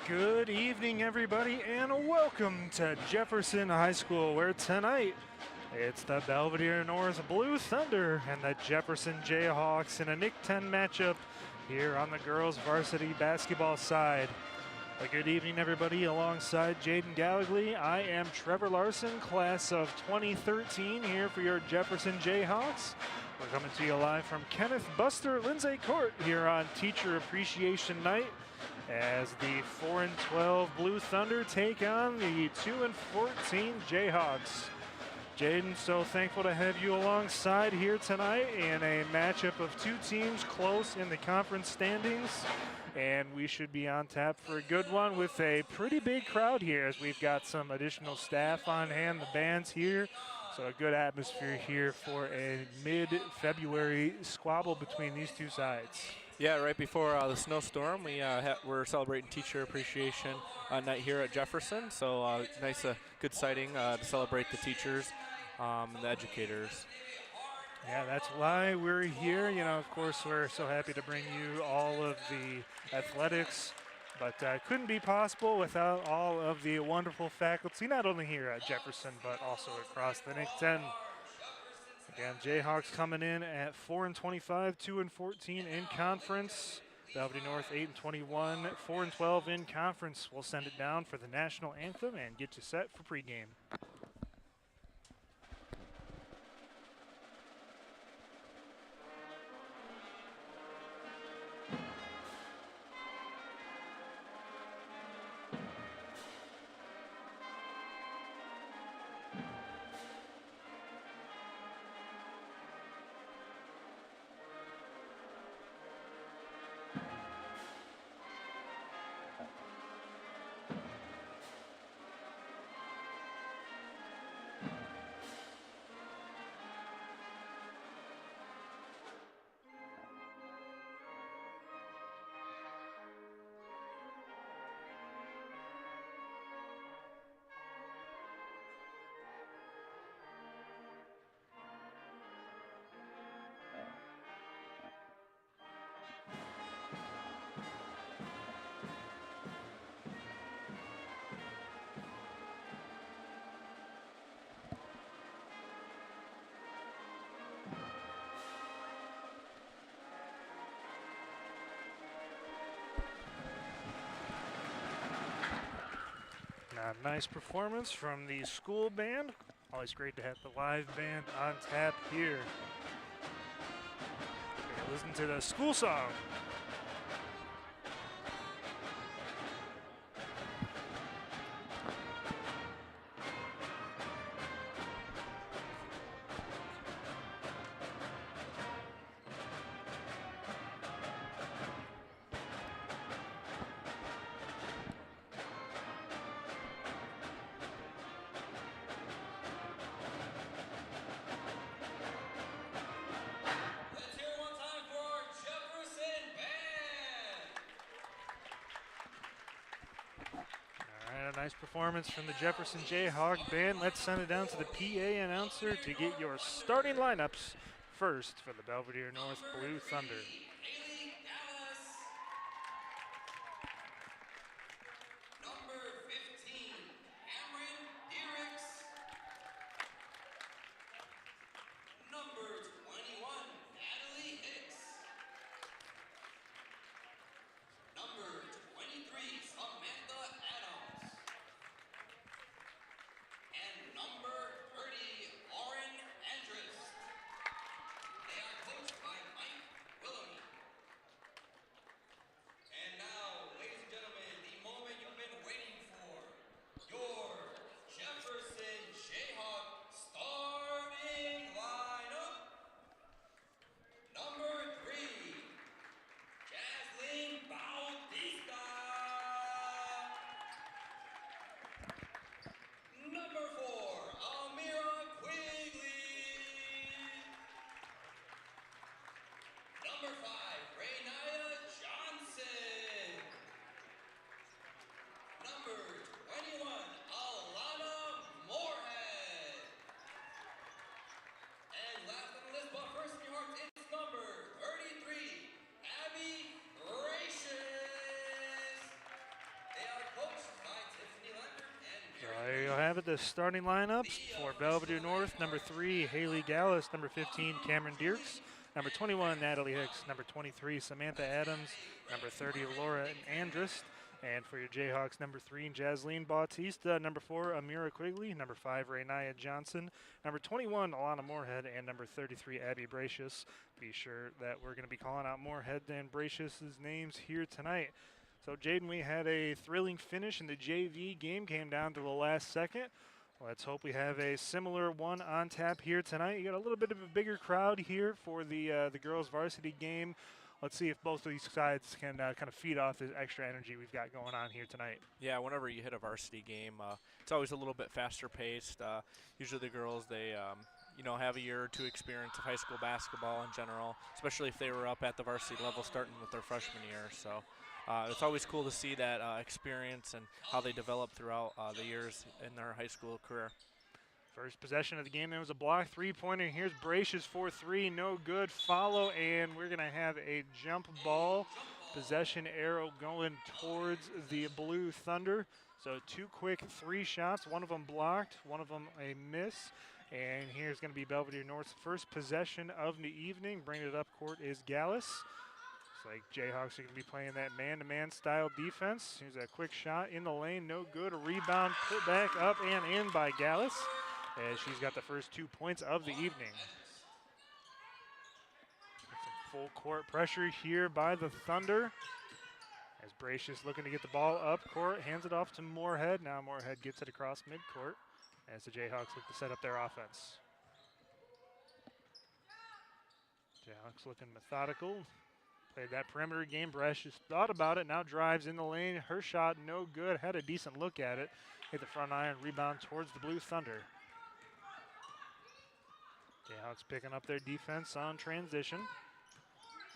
Good evening, everybody, and welcome to Jefferson High School, where tonight it's the Belvidere North Blue Thunder and the Jefferson Jayhawks in a NIC-10 matchup here on the girls' varsity basketball side. A good evening, everybody. Alongside Jayden Gallagly, I am Trevor Larson, class of 2013, here for your Jefferson Jayhawks. We're coming to you live from Kenneth Buster Lindsay Court here on Teacher Appreciation Night, as the 4-12 Blue Thunder take on the 2-14 Jayhawks. Jayden, so thankful to have you alongside here tonight in a matchup of two teams close in the conference standings, and we should be on tap for a good one with a pretty big crowd here, as we've got some additional staff on hand, the band's here, so a good atmosphere here for a mid-February squabble between these two sides. Yeah, right before the snowstorm, we're celebrating Teacher Appreciation Night here at Jefferson. So nice, good sighting to celebrate the teachers and the educators. Yeah, that's why we're here. You know, of course, we're so happy to bring you all of the athletics, but couldn't be possible without all of the wonderful faculty, not only here at Jefferson, but also across the NIC-10. Again, Jayhawks coming in at 4-25, 2-14 in conference. Belvidere North 8-21, 4-12 in conference. We'll send it down for the national anthem and get you set for pregame. Nice performance from the school band. Always great to have the live band on tap here. Okay, listen to the school song. Nice performance from the Jefferson Jayhawk band. Let's send it down to the PA announcer to get your starting lineups first for the Belvidere North Blue Thunder. have at the starting lineups for Belvidere North, number 3, Haley Gallus, number 15, Cameron Dierks, number 21, Natalie Hicks, number 23, Samantha Adams, number 30, Laura Andrist, and for your Jayhawks, number 3, Jasleen Bautista, number 4, Amira Quigley, number 5, Rainiah Johnson, number 21, Alana Moorhead, and number 33, Abby Bracious. Be sure that we're going to be calling out Moorhead and Bracious's names here tonight. So, Jayden, we had a thrilling finish, and the JV game came down to the last second. Let's hope we have a similar one on tap here tonight. You got a little bit of a bigger crowd here for the girls' varsity game. Let's see if both of these sides can kind of feed off the extra energy we've got going on here tonight. Yeah, whenever you hit a varsity game, it's always a little bit faster paced. Usually the girls, they have a year or two experience of high school basketball in general, especially if they were up at the varsity level starting with their freshman year. So it's always cool to see that experience and how they develop throughout the years in their high school career. First possession of the game, there was a block three-pointer. Here's Bracious for 3, no good. Follow, and we're going to have a jump ball. Possession arrow going towards the Blue Thunder. So 2 quick 3 shots, one of them blocked, one of them a miss. And here's going to be Belvidere North's first possession of the evening. Bringing it up court is Gallus. Looks like Jayhawks are going to be playing that man-to-man style defense. Here's a quick shot in the lane, no good. A rebound put back up and in by Gallus, as she's got the first 2 points of the evening. Some full court pressure here by the Thunder, as Bracious looking to get the ball up court, hands it off to Moorhead. Now Moorhead gets it across midcourt as the Jayhawks look to set up their offense. Jayhawks looking methodical. Played that perimeter game. Bracious thought about it, now drives in the lane. Her shot no good, had a decent look at it. Hit the front iron, rebound towards the Blue Thunder. Jayhawks picking up their defense on transition.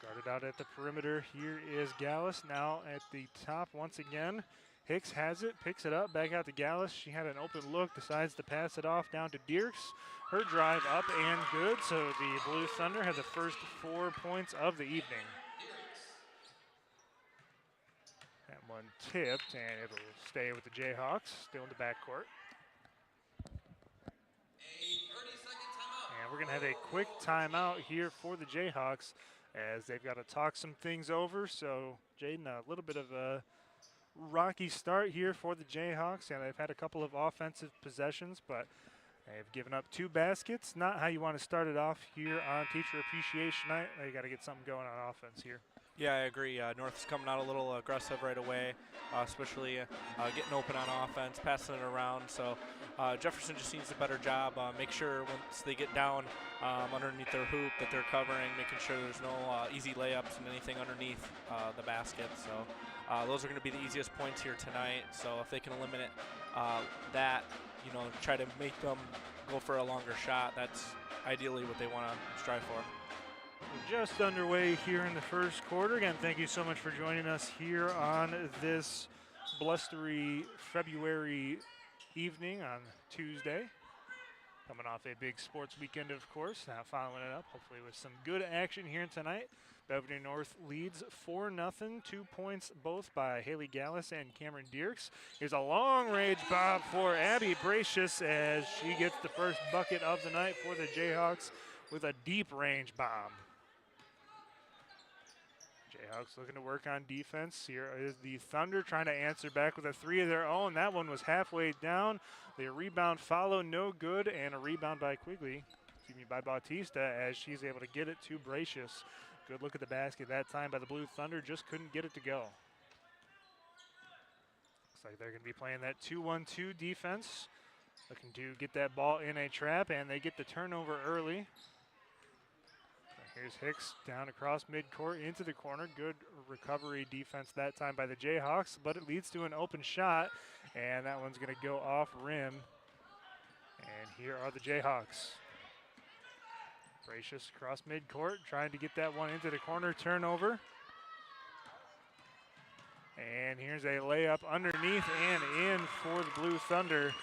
Guarded out at the perimeter. Here is Gallus now at the top once again. Hicks has it, picks it up, back out to Gallus. She had an open look, decides to pass it off down to Dierks. Her drive up and good, so the Blue Thunder have the first 4 points of the evening. That one tipped, and it'll stay with the Jayhawks, still in the backcourt. And we're going to have a quick timeout here for the Jayhawks, as they've got to talk some things over. So, Jayden, a little bit of a rocky start here for the Jayhawks, and they've had a couple of offensive possessions, but they've given up 2 baskets. Not how you want to start it off here on Teacher Appreciation Night. They got to get something going on offense here. Yeah, I agree. North's coming out a little aggressive right away, especially getting open on offense, passing it around. So Jefferson just needs a better job. Make sure once they get down underneath their hoop that they're covering, making sure there's no easy layups and anything underneath the basket. So those are going to be the easiest points here tonight. So if they can eliminate that, try to make them go for a longer shot, that's ideally what they want to strive for. We're just underway here in the first quarter. Again, thank you so much for joining us here on this blustery February evening on Tuesday. Coming off a big sports weekend, of course. Now following it up, hopefully with some good action here tonight. Belvidere North leads 4-0, 2 points both by Haley Gallus and Cameron Dierks. Here's a long-range bob for Abby Bracious as she gets the first bucket of the night for the Jayhawks with a deep-range bomb. Jayhawks looking to work on defense. Here is the Thunder trying to answer back with a 3 of their own. That one was halfway down. The rebound follow, no good, and a rebound by Bautista as she's able to get it to Bracious. Good look at the basket that time by the Blue Thunder, just couldn't get it to go. Looks like they're going to be playing that 2-1-2 defense. Looking to get that ball in a trap, and they get the turnover early. Here's Hicks down across midcourt into the corner. Good recovery defense that time by the Jayhawks, but it leads to an open shot, and that one's going to go off rim. And here are the Jayhawks. Bracious across midcourt, trying to get that one into the corner, turnover. And here's a layup underneath and in for the Blue Thunder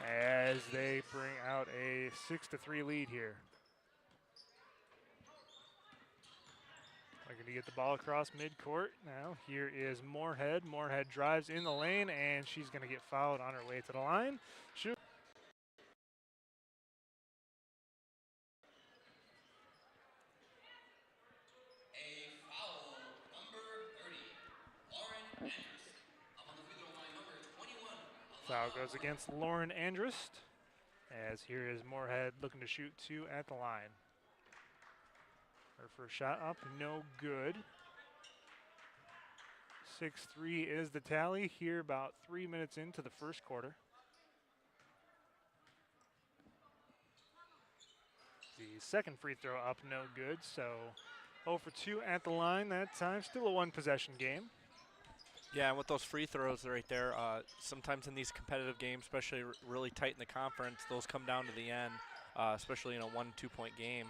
as they bring out a 6-3 lead here. Looking to get the ball across midcourt. Now here is Moorhead. Moorhead drives in the lane, and she's going to get fouled on her way to the line. Shoot. Foul goes against Lauren Andrist, as here is Moorhead looking to shoot 2 at the line. Her first shot up, no good. 6-3 is the tally here about 3 minutes into the first quarter. The second free throw up, no good, so 0 for 2 at the line that time. Still a 1-possession game. Yeah, and with those free throws right there, sometimes in these competitive games, especially really tight in the conference, those come down to the end, especially in a 1-2 point game.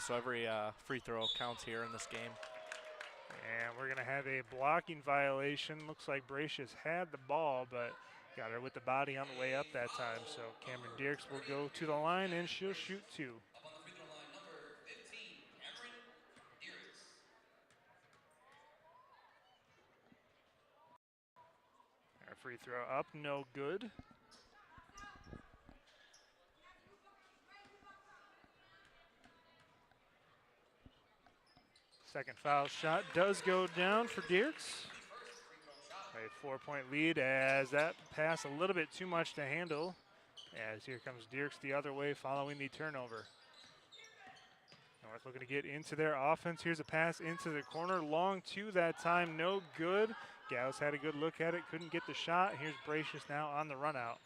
So every free throw counts here in this game. And we're going to have a blocking violation. Looks like Bracious had the ball, but got her with the body on the way up that time. So Cameron Dierks will go to the line, and she'll shoot 2. Our free throw up, no good. Second foul shot does go down for Dierks. A 4-point lead as that pass a little bit too much to handle. As here comes Dierks the other way following the turnover. North looking to get into their offense. Here's a pass into the corner. Long 2 that time, no good. Gauss had a good look at it, couldn't get the shot. Here's Bracious now on the run out.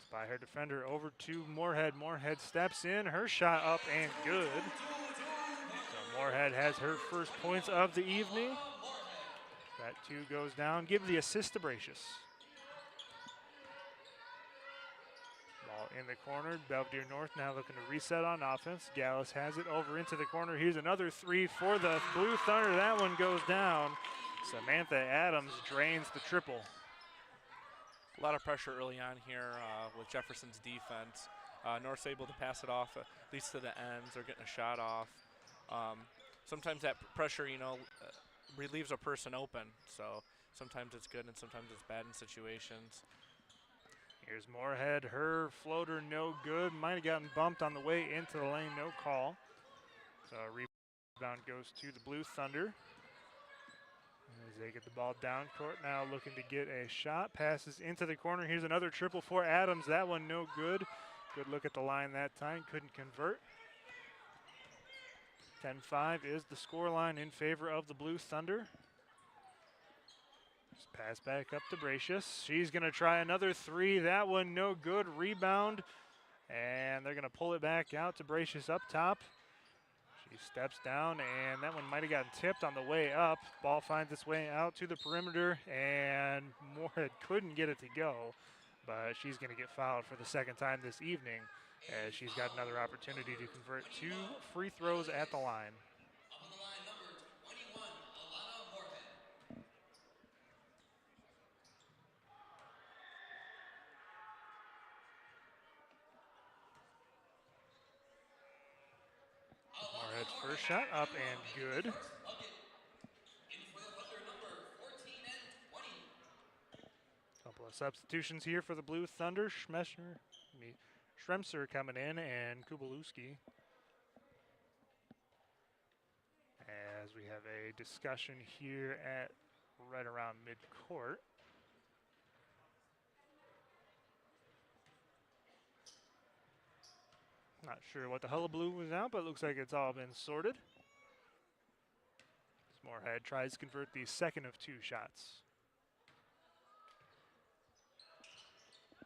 By her defender over to Moorhead. Moorhead steps in, her shot up and good. So Moorhead has her first points of the evening. That 2 goes down. Give the assist to Bracious. Ball in the corner. Belvidere North now looking to reset on offense. Gallus has it over into the corner. Here's another 3 for the Blue Thunder. That one goes down. Samantha Adams drains the triple. A lot of pressure early on here with Jefferson's defense. North's able to pass it off at least to the ends or getting a shot off. Sometimes that pressure, relieves a person open. So sometimes it's good and sometimes it's bad in situations. Here's Moorhead, her floater no good. Might have gotten bumped on the way into the lane, no call. So rebound goes to the Blue Thunder. As they get the ball down court now, looking to get a shot. Passes into the corner. Here's another triple for Adams. That one no good. Good look at the line that time. Couldn't convert. 10-5 is the scoreline in favor of the Blue Thunder. Just pass back up to Bracious. She's going to try another 3. That one no good. Rebound. And they're going to pull it back out to Bracious up top. She steps down, and that one might have gotten tipped on the way up. Ball finds its way out to the perimeter, and Moorhead couldn't get it to go. But she's going to get fouled for the second time this evening, as she's got another opportunity to convert 2 free throws at the line. Moorhead's first shot up and good. Couple of substitutions here for the Blue Thunder. Schremser coming in, and Kubalewski. As we have a discussion here at right around midcourt. Not sure what the hullabaloo was out, but it looks like it's all been sorted. Moorhead tries to convert the second of 2 shots.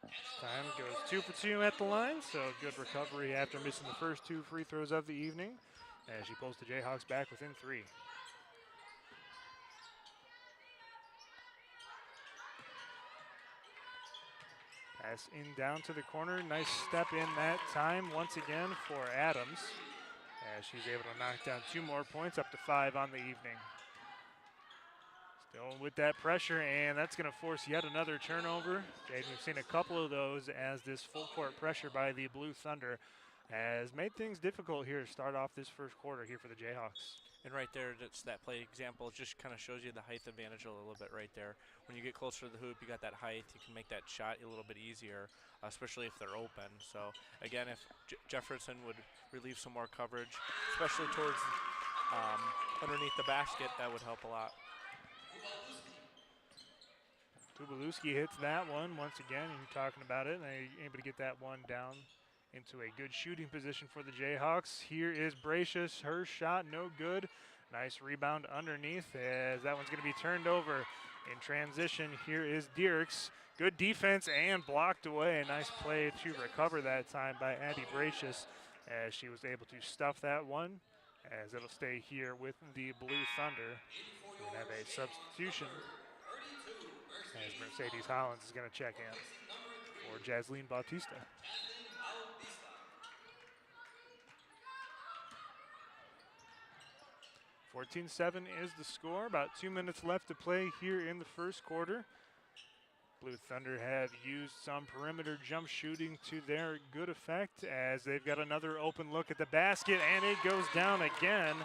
This time goes 2 for 2 at the line, so good recovery after missing the first 2 free throws of the evening, as she pulls the Jayhawks back within 3. Pass in down to the corner. Nice step in that time once again for Adams, as she's able to knock down 2 more points, up to 5 on the evening. Still with that pressure, and that's going to force yet another turnover. Jayden, we've seen a couple of those as this full court pressure by the Blue Thunder has made things difficult here to start off this first quarter here for the Jayhawks. And right there, that's that play example just kind of shows you the height advantage a little bit right there. When you get closer to the hoop, you got that height. You can make that shot a little bit easier, especially if they're open. So again, if Jefferson would relieve some more coverage, especially towards underneath the basket, that would help a lot. Tubalewski hits that one once again. You're talking about it, and they're able to get that one down into a good shooting position for the Jayhawks. Here is Bracious. Her shot, no good. Nice rebound underneath as that one's going to be turned over in transition. Here is Dierks. Good defense and blocked away. A nice play to recover that time by Addie Bracious as she was able to stuff that one, as it'll stay here with the Blue Thunder. We have a substitution as Mercedes Hollins is going to check in for Jasleen Bautista. 14-7 is the score. About 2 minutes left to play here in the first quarter. Blue Thunder have used some perimeter jump shooting to their good effect as they've got another open look at the basket, and it goes down again.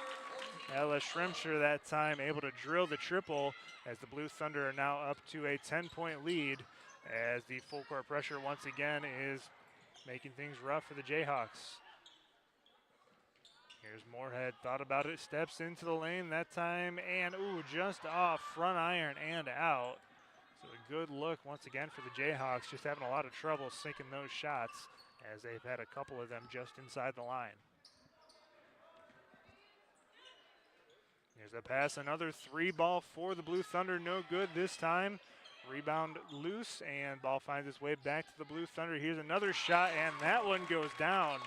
Ella Schremscher that time able to drill the triple as the Blue Thunder are now up to a 10-point lead as the full court pressure once again is making things rough for the Jayhawks. Here's Moorhead, thought about it, steps into the lane that time, and ooh, just off front iron and out. So a good look once again for the Jayhawks, just having a lot of trouble sinking those shots as they've had a couple of them just inside the line. Here's a pass, another three ball for the Blue Thunder, no good this time. Rebound loose, and ball finds its way back to the Blue Thunder. Here's another shot, and that one goes down.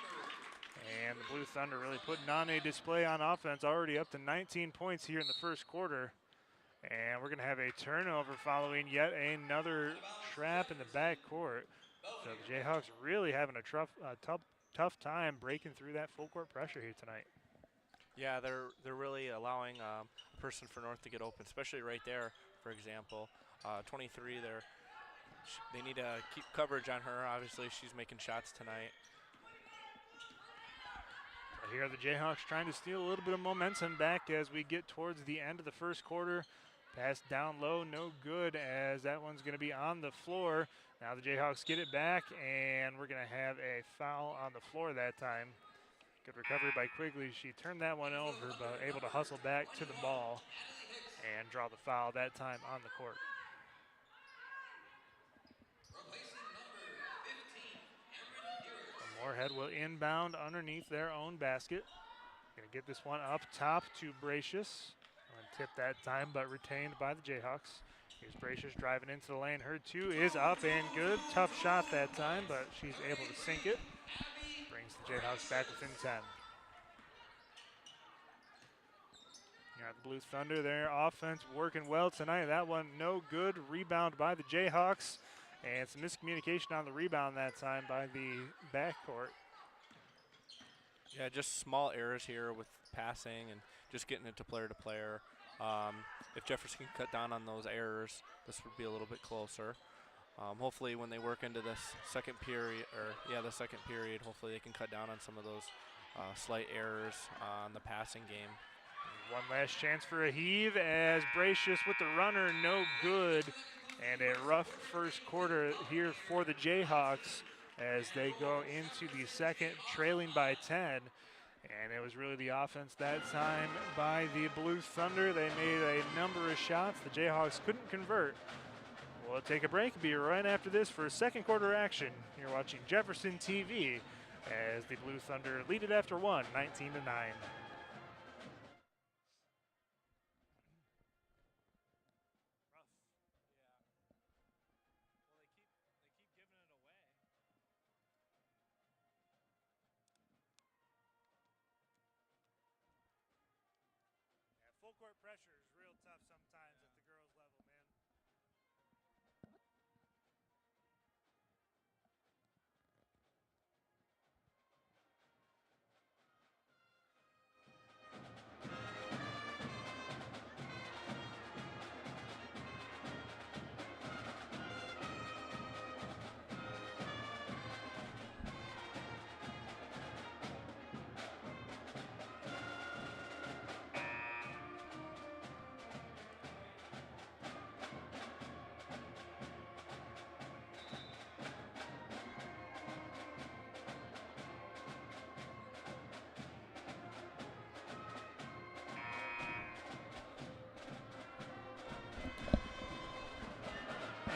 And the Blue Thunder really putting on a display on offense, already up to 19 points here in the first quarter. And we're going to have a turnover following yet another trap in the backcourt. So the Jayhawks really having a tough time breaking through that full court pressure here tonight. Yeah, they're really allowing a person for North to get open, especially right there, for example. 23 there. They need to keep coverage on her. Obviously, she's making shots tonight. Here are the Jayhawks trying to steal a little bit of momentum back as we get towards the end of the first quarter. Pass down low, no good, as that one's going to be on the floor. Now the Jayhawks get it back, and we're going to have a foul on the floor that time. Good recovery by Quigley. She turned that one over, but able to hustle back to the ball and draw the foul that time on the court. Moorhead will inbound underneath their own basket. Gonna get this one up top to Bracious. And tip that time, but retained by the Jayhawks. Here's Bracious driving into the lane. Her two is up and good. Tough shot that time, but she's able to sink it. Brings the Jayhawks back within 10. You got the Blue Thunder, their offense working well tonight. That one no good. Rebound by the Jayhawks. And some miscommunication on the rebound that time by the backcourt. Yeah, just small errors here with passing and just getting it to player to player. If Jefferson can cut down on those errors, this would be a little bit closer. Hopefully when they work into this second period, hopefully they can cut down on some of those slight errors on the passing game. One last chance for a heave as Bracious with the runner, no good. And a rough first quarter here for the Jayhawks as they go into the second, trailing by 10. And it was really the offense that time by the Blue Thunder. They made a number of shots. The Jayhawks couldn't convert. We'll take a break. Be right after this for second quarter action. You're watching Jefferson TV as the Blue Thunder lead it after one, 19-9. Full court pressure is real tough sometimes at the girls' level, man.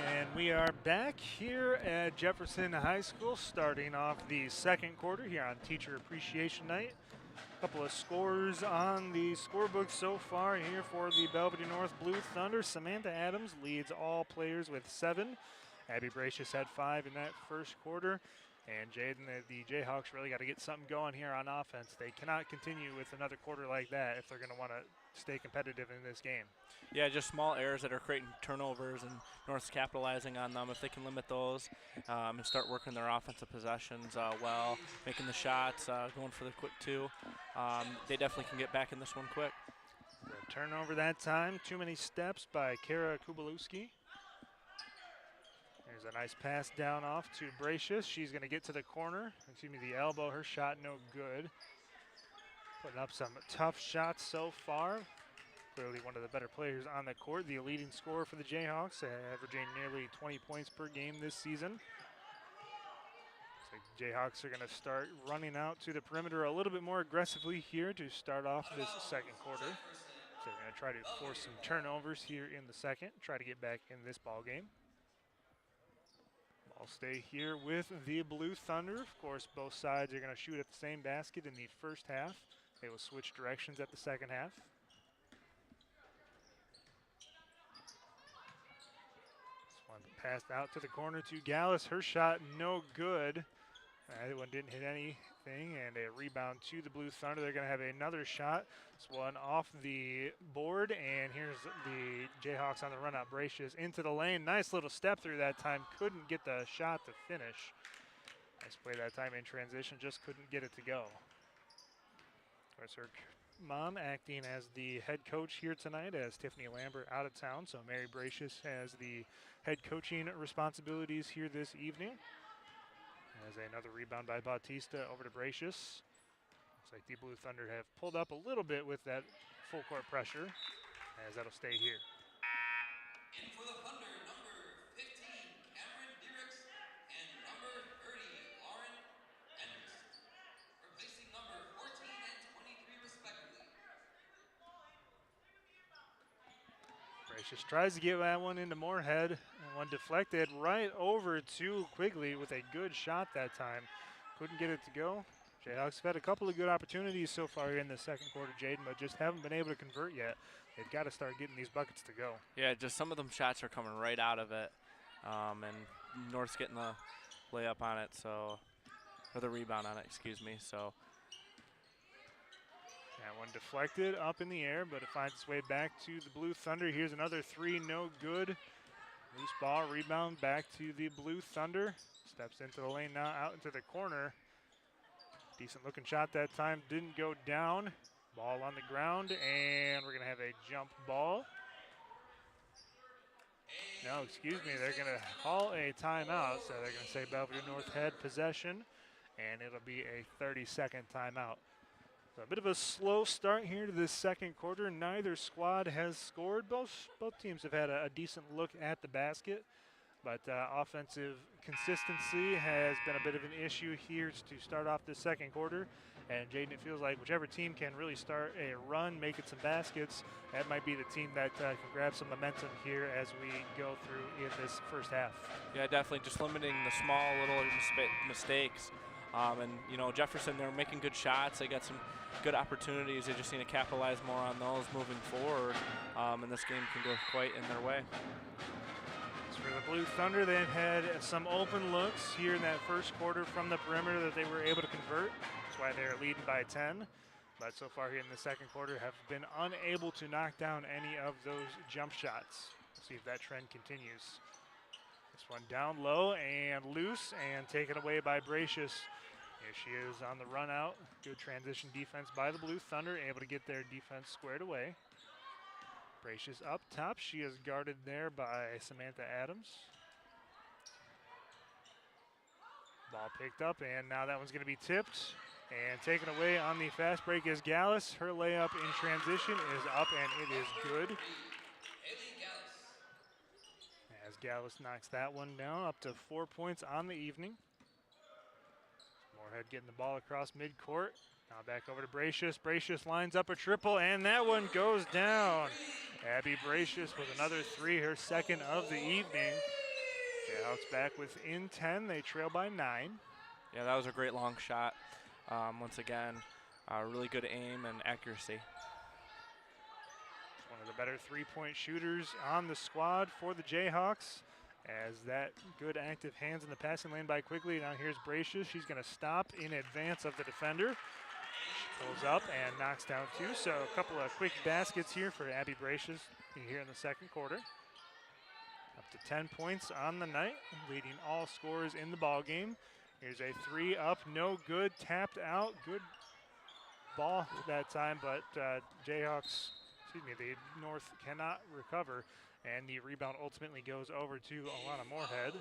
And we are back here at Jefferson High School, starting off the second quarter here on Teacher Appreciation Night. A couple of scores on the scorebook so far here for the Belvidere North Blue Thunder. Samantha Adams leads all players with 7. Abby Bracious had 5 in that first quarter. And Jayden, the Jayhawks really got to get something going here on offense. They cannot continue with another quarter like that if they're going to want to stay competitive in this game. Yeah, just small errors that are creating turnovers, and North's capitalizing on them. If they can limit those and start working their offensive possessions well, making the shots, going for the quick 2, they definitely can get back in this one quick. The turnover that time, too many steps by Kara Kubalewski. There's a nice pass down off to Bracious. She's going to get to the corner. Excuse me, the elbow. Her shot no good. Putting up some tough shots so far. Clearly one of the better players on the court. The leading scorer for the Jayhawks, averaging nearly 20 points per game this season. So the Jayhawks are going to start running out to the perimeter a little bit more aggressively here to start off this second quarter. So they're going to try to force some turnovers here in the second, try to get back in this ball game. I'll stay here with the Blue Thunder. Of course, both sides are going to shoot at the same basket in the first half. They will switch directions at the second half. This one passed out to the corner to Gallus. Her shot no good. That one didn't hit anything, and a rebound to the Blue Thunder. They're going to have another shot. This one off the board, and here's the Jayhawks on the run out. Bracious into the lane. Nice little step through that time. Couldn't get the shot to finish. Nice play that time in transition. Just couldn't get it to go. Of course, her mom acting as the head coach here tonight, as Tiffany Lambert out of town. So Mary Bracious has the head coaching responsibilities here this evening. As another rebound by Bautista over to Bracious. Looks like the Blue Thunder have pulled up a little bit with that full court pressure, as that'll stay here. In for the Thunder, number 15, Cameron Diericks, and number 30, Lauren Endrist, replacing number 14 and 23 respectively. Bracious tries to get that one into Moorhead, and one deflected right over to Quigley with a good shot that time. Couldn't get it to go. Jayhawks have had a couple of good opportunities so far in the second quarter, Jayden, but just haven't been able to convert yet. They've got to start getting these buckets to go. Yeah, just some of them shots are coming right out of it, and North's getting the layup on it, so, or the rebound on it, excuse me. So that one deflected up in the air, but it finds its way back to the Blue Thunder. Here's another 3, no good. Loose ball, rebound back to the Blue Thunder. Steps into the lane now, out into the corner. Decent looking shot that time, didn't go down. Ball on the ground, and we're gonna have a jump ball. No, excuse me, they're gonna call a timeout, so they're gonna say Belvidere North had possession, and it'll be a 30-second timeout. So a bit of a slow start here to this second quarter. Neither squad has scored. Both teams have had a decent look at the basket, but offensive consistency has been a bit of an issue here to start off this second quarter. And Jayden, it feels like whichever team can really start a run, making some baskets, that might be the team that can grab some momentum here as we go through in this first half. yeah, definitely just limiting the small little mistakes. And, you know, Jefferson, they're making good shots. They got some good opportunities. They just need to capitalize more on those moving forward, and this game can go quite in their way. As for the Blue Thunder, they've had some open looks here in that first quarter from the perimeter that they were able to convert. That's why they're leading by 10. But so far here in the second quarter have been unable to knock down any of those jump shots. We'll see if that trend continues. This one down low and loose and taken away by Bracious. Here she is on the run out. Good transition defense by the Blue Thunder, able to get their defense squared away. Bracious up top. She is guarded there by Samantha Adams. Ball picked up, and now that one's going to be tipped. And taken away on the fast break is Gallus. Her layup in transition is up, and it is good. As Gallus knocks that one down, up to 4 points on the evening. Moorhead getting the ball across midcourt. Now back over to Bracious. Bracious lines up a triple, and that one goes down. Abby Bracious with another 3, her second of the evening. Jayhawks back within 10. They trail by 9. Yeah, that was a great long shot. Once again, really good aim and accuracy. One of the better three-point shooters on the squad for the Jayhawks. As that good active hands in the passing lane by Quigley. Now here's Bracious. She's going to stop in advance of the defender. She pulls up and knocks down 2. So a couple of quick baskets here for Abby Bracious here in the second quarter. Up to 10 points on the night, leading all scorers in the ball game. Here's a 3 up, no good, tapped out. Good ball that time, but Jayhawks, the North cannot recover. And the rebound ultimately goes over to Alana Moorhead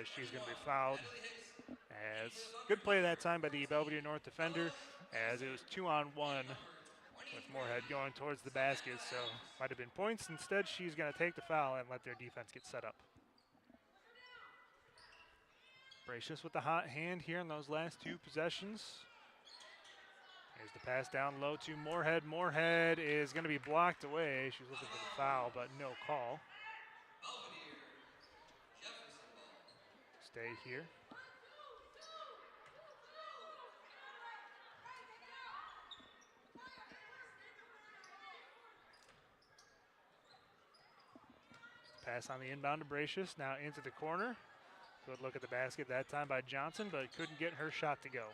as she's going to be fouled. As good play that time by the Belvidere North defender, as it was 2-on-1 with Moorhead going towards the basket. So might have been points. Instead, she's going to take the foul and let their defense get set up. Bracious with the hot hand here in those last 2 possessions. Here's the pass down low to Moorhead. Moorhead is going to be blocked away. She's looking for the foul, but no call. Stay here. Pass on the inbound to Bracious. Now into the corner. Good look at the basket that time by Johnson, but couldn't get her shot to go.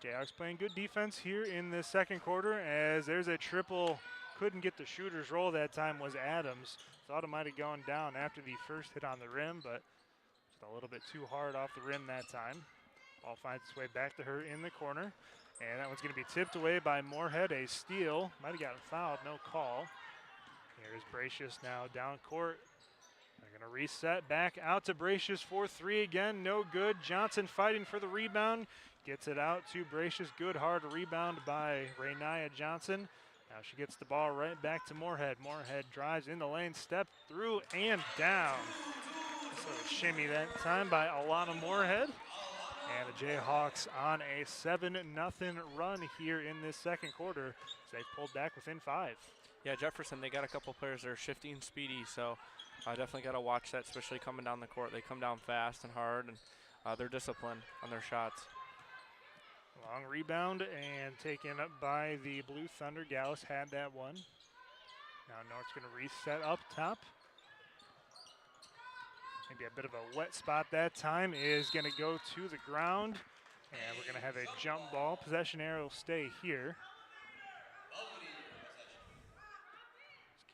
Jayhawks playing good defense here in the second quarter as there's a triple. Couldn't get the shooter's roll that time was Adams. Thought it might have gone down after the first hit on the rim, but just a little bit too hard off the rim that time. Ball finds its way back to her in the corner. And that one's going to be tipped away by Moorhead. A steal. Might have gotten fouled, no call. Here's Bracious now down court. They're going to reset back out to Bracious for 3 again. No good. Johnson fighting for the rebound. Gets it out to Bracious. Good hard rebound by Rainiah Johnson. Now she gets the ball right back to Moorhead. Moorhead drives in the lane, step through and down. So a shimmy that time by Alana Moorhead. And the Jayhawks on a 7-0 run here in this second quarter as they've pulled back within 5. Yeah, Jefferson, they got a couple players that are shifty and speedy, so definitely got to watch that, especially coming down the court. They come down fast and hard, and they're disciplined on their shots. Long rebound and taken up by the Blue Thunder. Gallus had that one. Now North's going to reset up top. Maybe a bit of a wet spot that time is going to go to the ground. And we're going to have a jump ball. Possession arrow will stay here.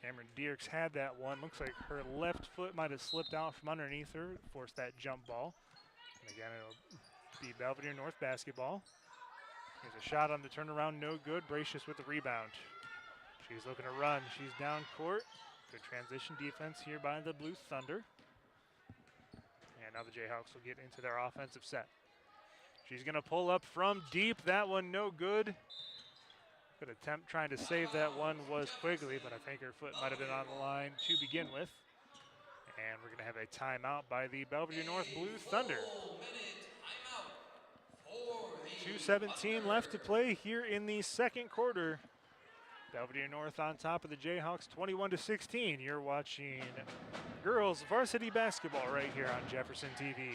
Cameron Dierks had that one. Looks like her left foot might have slipped out from underneath her, forced that jump ball. And again, it'll be Belvidere North basketball. Here's a shot on the turnaround, no good. Bracious with the rebound. She's looking to run. She's down court. Good transition defense here by the Blue Thunder. And now the Jayhawks will get into their offensive set. She's going to pull up from deep. That one no good. Good attempt trying to save that one was Quigley, but I think her foot might have been on the line to begin with. And we're going to have a timeout by the Belvidere North Blue Thunder. 2:17 left to play here in the second quarter. Belvidere North on top of the Jayhawks 21-16. You're watching girls varsity basketball right here on Jefferson TV.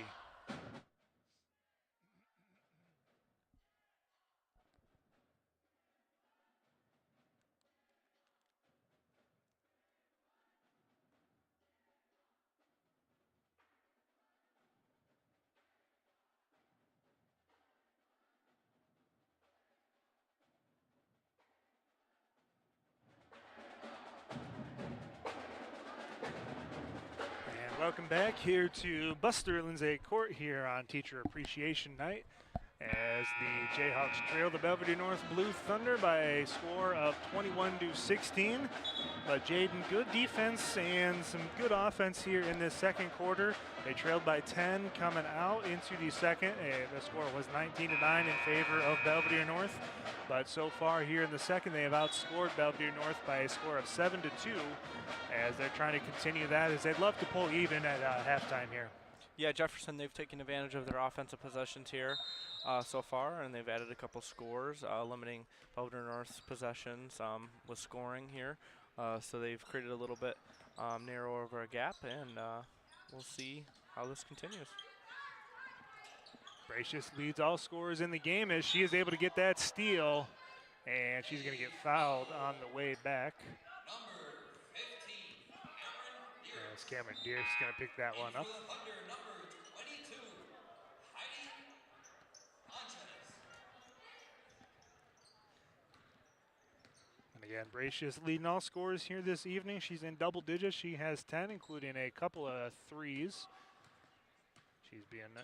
Welcome back here to Buster Lindsay Court here on Teacher Appreciation Night as the Jayhawks trail the Belvidere North Blue Thunder by a score of 21-16. But Jayden, good defense and some good offense here in this second quarter. They trailed by 10 coming out into the second. The score was 19-9 in favor of Belvidere North. But so far here in the second, they have outscored Belvidere North by a score of 7-2 as they're trying to continue that as they'd love to pull even at halftime here. Yeah, Jefferson, they've taken advantage of their offensive possessions here so far, and they've added a couple scores, limiting Belvidere North's possessions with scoring here. So they've created a little bit narrower of a gap, and we'll see how this continues. Bracious leads all scorers in the game as she is able to get that steal, and she's going to get fouled on the way back. Number 15, Cameron As Cameron Deer's going to pick that one up. For the Thunder, number 22, Heidi Sanchez. And again, Bracious leading all scorers here this evening. She's in double digits. She has 10, including a couple of threes. She's being the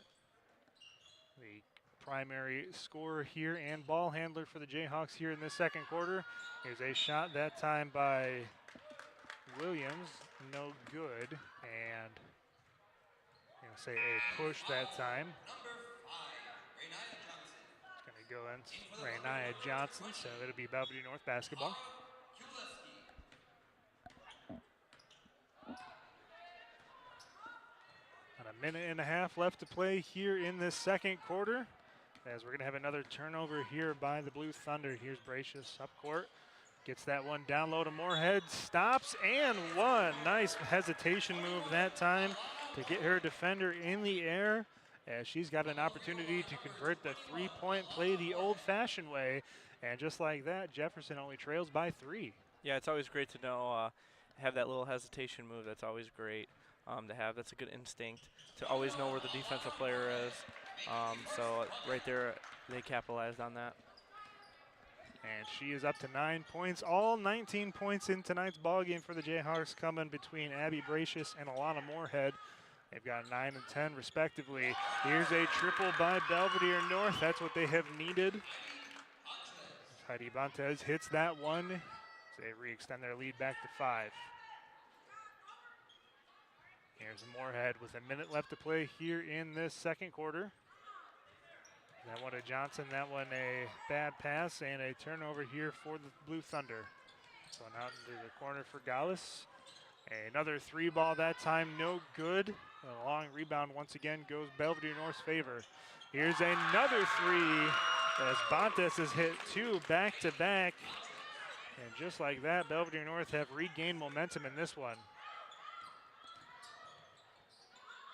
primary scorer here and ball handler for the Jayhawks here in this second quarter. Here's a shot that time by Williams, no good, and I'm gonna say a push that time. Number 5, Renaya Johnson. It's gonna go in Renaya Johnson, so it'll be Belvidere North basketball. And a minute and a half left to play here in this second quarter, as we're gonna have another turnover here by the Blue Thunder. Here's Bracious up court. Gets that one down low to Moorhead, stops and one. Nice hesitation move that time to get her defender in the air, as she's got an opportunity to convert the three-point play the old-fashioned way. And just like that, Jefferson only trails by 3. Yeah, it's always great to know, have that little hesitation move. That's always great to have. That's a good instinct to always know where the defensive player is. So right there, they capitalized on that. And she is up to 9 points. All 19 points in tonight's ball game for the Jayhawks coming between Abby Bracious and Alana Moorhead. They've got 9 and 10 respectively. Here's a triple by Belvidere North. That's what they have needed. Heidi Bantes hits that one. So they re-extend their lead back to 5. Here's Moorhead with a minute left to play here in this second quarter. That one to Johnson, that one a bad pass, and a turnover here for the Blue Thunder. Going out into the corner for Gallagly. Another 3-ball that time, no good. A long rebound once again goes Belvidere North's favor. Here's another 3 as Bantes has hit 2 back-to-back. And just like that, Belvidere North have regained momentum in this one.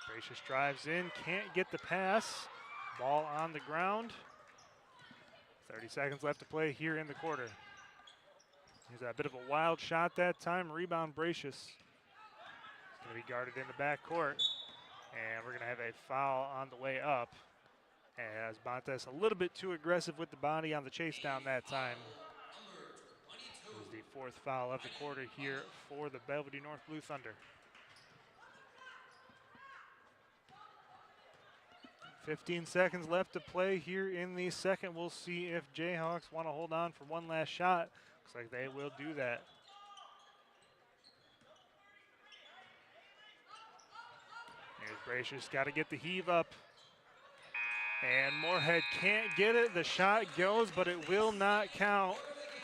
Bracious drives in, can't get the pass. Ball on the ground. 30 seconds left to play here in the quarter. Here's a bit of a wild shot that time. Rebound Bracious. It's going to be guarded in the backcourt. And we're going to have a foul on the way up, as Bantes a little bit too aggressive with the body on the chase down that time. This is the 4th foul of the quarter here for the Belvidere North Blue Thunder. 15 seconds left to play here in the second. We'll see if Jayhawks want to hold on for one last shot. Looks like they will do that. Here's Bracious, got to get the heave up. And Moorhead can't get it. The shot goes, but it will not count.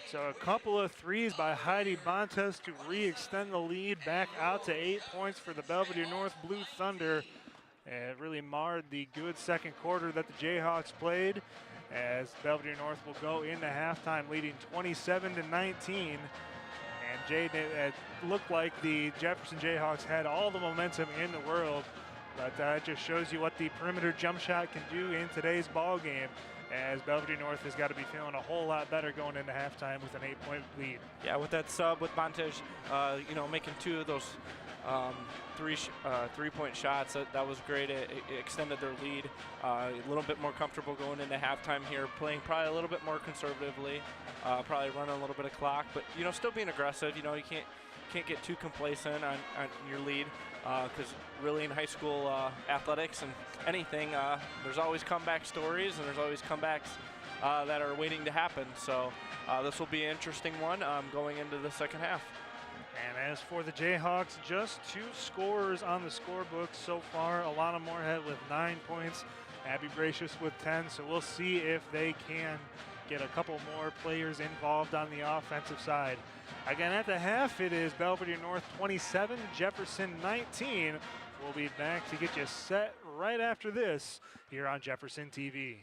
So a couple of threes by Heidi Bantes to re-extend the lead back out to 8 points for the Belvidere North Blue Thunder. And it really marred the good second quarter that the Jayhawks played, as Belvidere North will go into halftime leading 27-19. And Jayden, it looked like the Jefferson Jayhawks had all the momentum in the world, but that just shows you what the perimeter jump shot can do in today's ball game, as Belvidere North has got to be feeling a whole lot better going into halftime with an 8-point lead. Yeah, with that sub with Bantes, making 2 of those three-point shots, that was great. It extended their lead. A little bit more comfortable going into halftime here, playing probably a little bit more conservatively, probably running a little bit of clock, but still being aggressive. You can't get too complacent on your lead, because really in high school athletics and anything, there's always comeback stories and there's always comebacks that are waiting to happen. So this will be an interesting one going into the second half. And as for the Jayhawks, just 2 scorers on the scorebook so far. Alana Moorhead with 9 points, Abby Bracious with 10. So we'll see if they can get a couple more players involved on the offensive side. Again, at the half, it is Belvidere North 27, Jefferson 19. We'll be back to get you set right after this here on Jefferson TV.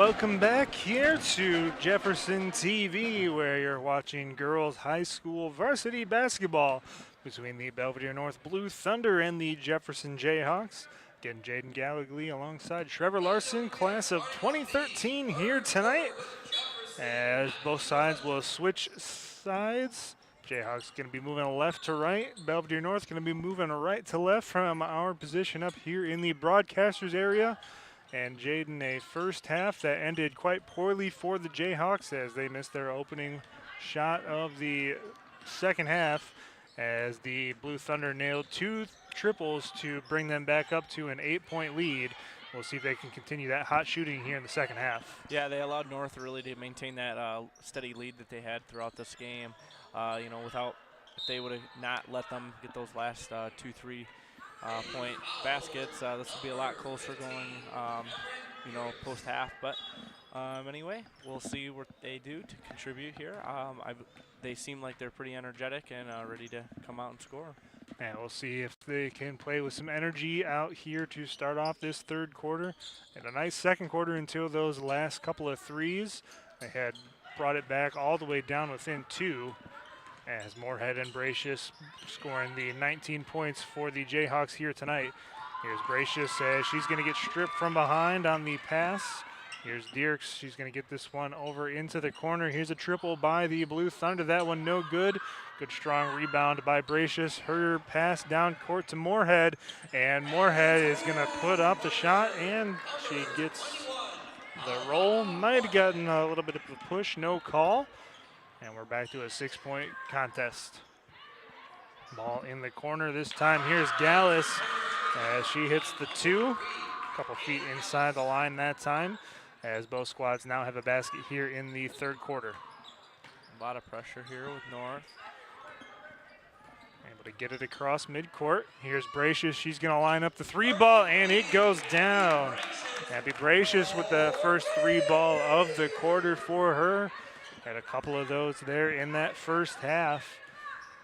welcome back here to Jefferson TV, where you're watching girls high school varsity basketball between the Belvidere North Blue Thunder and the Jefferson Jayhawks. Again, Jayden Gallagly alongside Trevor Larson, class of 2013 here tonight, as both sides will switch sides. Jayhawks going to be moving left to right. Belvidere North going to be moving right to left from our position up here in the broadcasters area. And Jayden, a first half that ended quite poorly for the Jayhawks as they missed their opening shot of the second half, as the Blue Thunder nailed 2 triples to bring them back up to an 8-point lead. We'll see if they can continue that hot shooting here in the second half. Yeah, they allowed North really to maintain that steady lead that they had throughout this game. If they would have not let them get those last 2-3 point baskets, this would be a lot closer going, post half. But anyway, we'll see what they do to contribute here. They seem like they're pretty energetic and ready to come out and score. And we'll see if they can play with some energy out here to start off this third quarter. And a nice second quarter until those last couple of threes. They had brought it back all the way down within 2. As Moorhead and Bracious scoring the 19 points for the Jayhawks here tonight. Here's Bracious as she's going to get stripped from behind on the pass. Here's Dierks. She's going to get this one over into the corner. Here's a triple by the Blue Thunder. That one no good. Good strong rebound by Bracious. Her pass down court to Moorhead. And Moorhead is going to put up the shot, and she gets the roll. Might have gotten a little bit of a push, no call. And we're back to a 6-point contest. Ball in the corner this time. Here's Gallus as she hits the 2. A couple feet inside the line that time, as both squads now have a basket here in the third quarter. A lot of pressure here with North. Able to get it across midcourt. Here's Bracious. She's going to line up the 3-ball, and it goes down. Abby Bracious with the first 3-ball of the quarter for her. Had a couple of those there in that first half.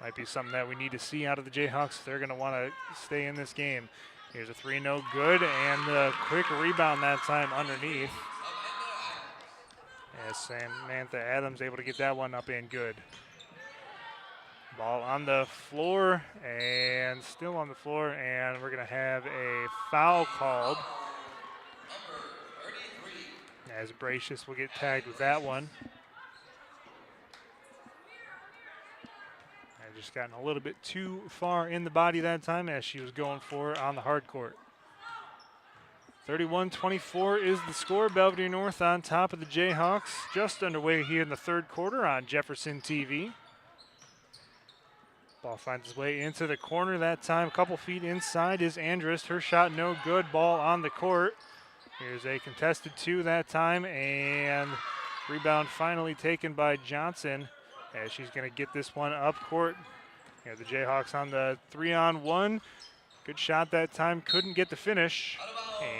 Might be something that we need to see out of the Jayhawks. They're going to want to stay in this game. Here's a 3, no good, and a quick rebound that time underneath. As Samantha Adams able to get that one up and good. Ball on the floor, and still on the floor, and we're going to have a foul called. As Bracious will get tagged with that one. Just gotten a little bit too far in the body that time as she was going for it on the hard court. 31-24 is the score. Belvidere North on top of the Jayhawks. Just underway here in the third quarter on Jefferson TV. Ball finds its way into the corner that time. A couple feet inside is Andrist. Her shot no good. Ball on the court. Here's a contested 2 that time, and rebound finally taken by Johnson. As she's going to get this one up court. Here the Jayhawks on the 3-on-1. Good shot that time, couldn't get the finish.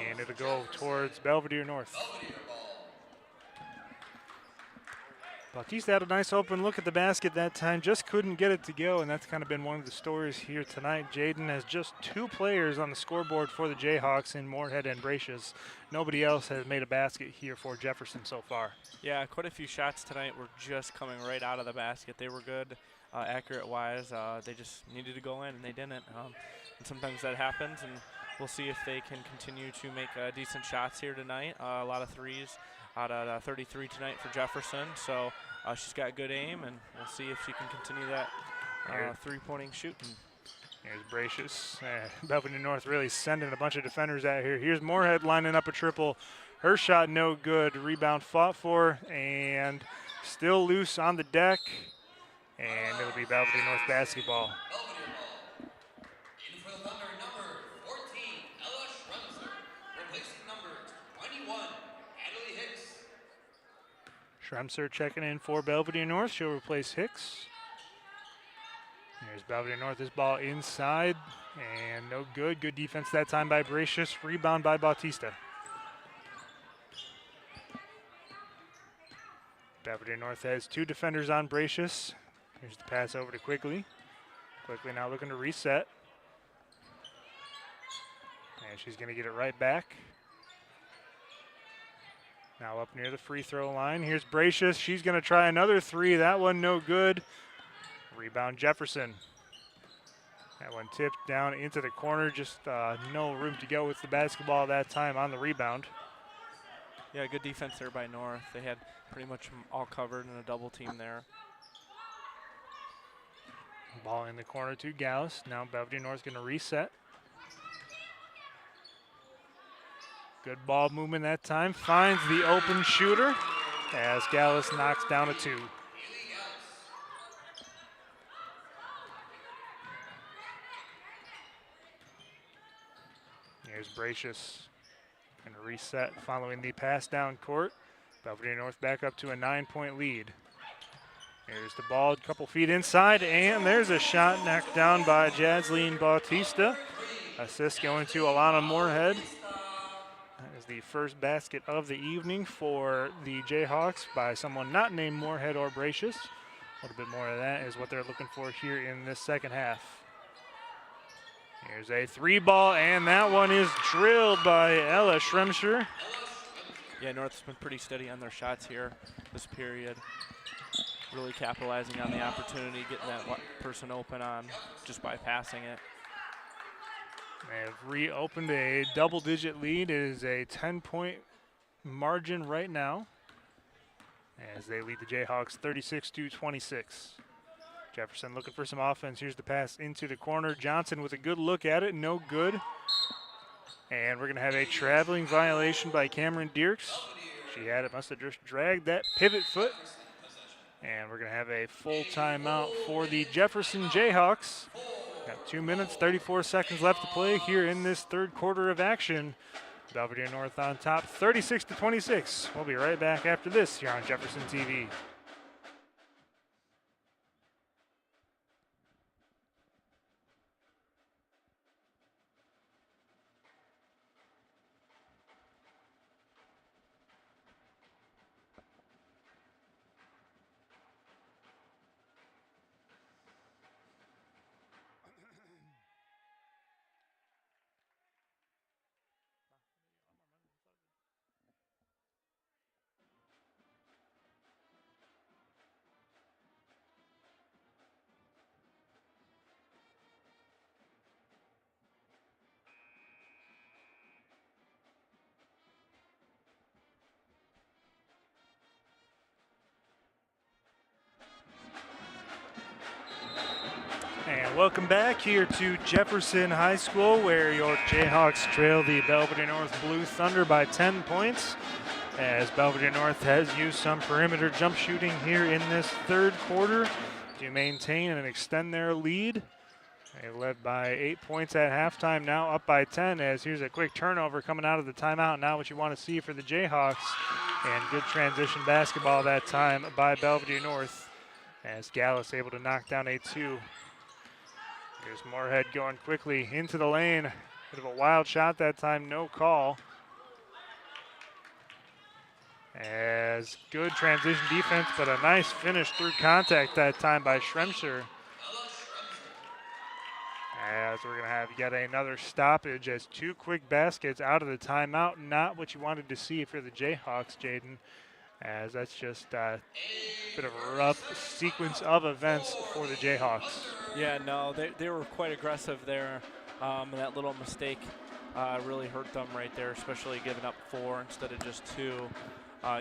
And it'll go towards Belvidere North. Bautista had a nice open look at the basket that time, just couldn't get it to go, and that's kind of been one of the stories here tonight. Jayden has just 2 players on the scoreboard for the Jayhawks in Moorhead and Bracious. Nobody else has made a basket here for Jefferson so far. Yeah, quite a few shots tonight were just coming right out of the basket. They were good, accurate-wise. They just needed to go in, and they didn't. And sometimes that happens, and we'll see if they can continue to make decent shots here tonight. A lot of threes out at 33 tonight for Jefferson. So she's got good aim, and we'll see if she can continue that three-pointing shooting. Here's Bracious. Belvidere North really sending a bunch of defenders out here. Here's Moorhead lining up a triple. Her shot no good. Rebound fought for, and still loose on the deck. And it'll be Belvidere North basketball. In for the Thunder, number 14, Ella Schremser. Replacing number 21, Natalie Hicks. Schremser checking in for Belvidere North. She'll replace Hicks. There's Belvidere North. This ball inside, and no good. Good defense that time by Bracious. Rebound by Bautista. Belvidere North has 2 defenders on Bracious. Here's the pass over to Quigley. Quigley now looking to reset. And she's going to get it right back. Now up near the free throw line. Here's Bracious. She's going to try another three. That one no good. Rebound Jefferson. That one tipped down into the corner. Just no room to go with the basketball that time on the rebound. Yeah, good defense there by North. They had pretty much all covered in a double team there. Ball in the corner to Gallus. Now Belvidere North's going to reset. Good ball movement that time. Finds the open shooter as Gallus knocks down a two. Here's Bracious. Going to reset following the pass down court. Belvidere North back up to a 9-point lead. Here's the ball, a couple feet inside, and there's a shot knocked down by Jasleen Bautista. Assist going to Alana Moorhead. That is the first basket of the evening for the Jayhawks by someone not named Moorhead or Bracious. A little bit more of that is what they're looking for here in this second half. Here's a three ball, and that one is drilled by Ella Schremscher. Yeah, North's been pretty steady on their shots here this period. Really capitalizing on the opportunity, getting that person open on just by passing it. They have reopened a double-digit lead. It is a 10-point margin right now as they lead the Jayhawks 36-26. Jefferson looking for some offense. Here's the pass into the corner. Johnson with a good look at it, no good. And we're going to have a traveling violation by Cameron Dierks. She had it, must have just dragged that pivot foot. And we're going to have a full timeout for the Jefferson Jayhawks. Got 2 minutes, 34 seconds left to play here in this third quarter of action. Belvidere North on top, 36-26. We'll be right back after this here on Jefferson TV. And welcome back here to Jefferson High School, where your Jayhawks trail the Belvidere North Blue Thunder by 10 points. As Belvidere North has used some perimeter jump shooting here in this third quarter to maintain and extend their lead. They led by 8 points at halftime, now up by 10, as here's a quick turnover coming out of the timeout. Now what you want to see for the Jayhawks, and good transition basketball that time by Belvidere North, as Gallus able to knock down a two. Here's Moorhead going quickly into the lane. Bit of a wild shot that time, no call. As good transition defense, but a nice finish through contact that time by Schremscher. As we're going to have yet another stoppage as two quick baskets out of the timeout. Not what you wanted to see for the Jayhawks, Jayden, as that's just a bit of a rough sequence of events for the Jayhawks. Yeah, no, they were quite aggressive there. And that little mistake really hurt them right there, especially giving up 4 instead of just 2.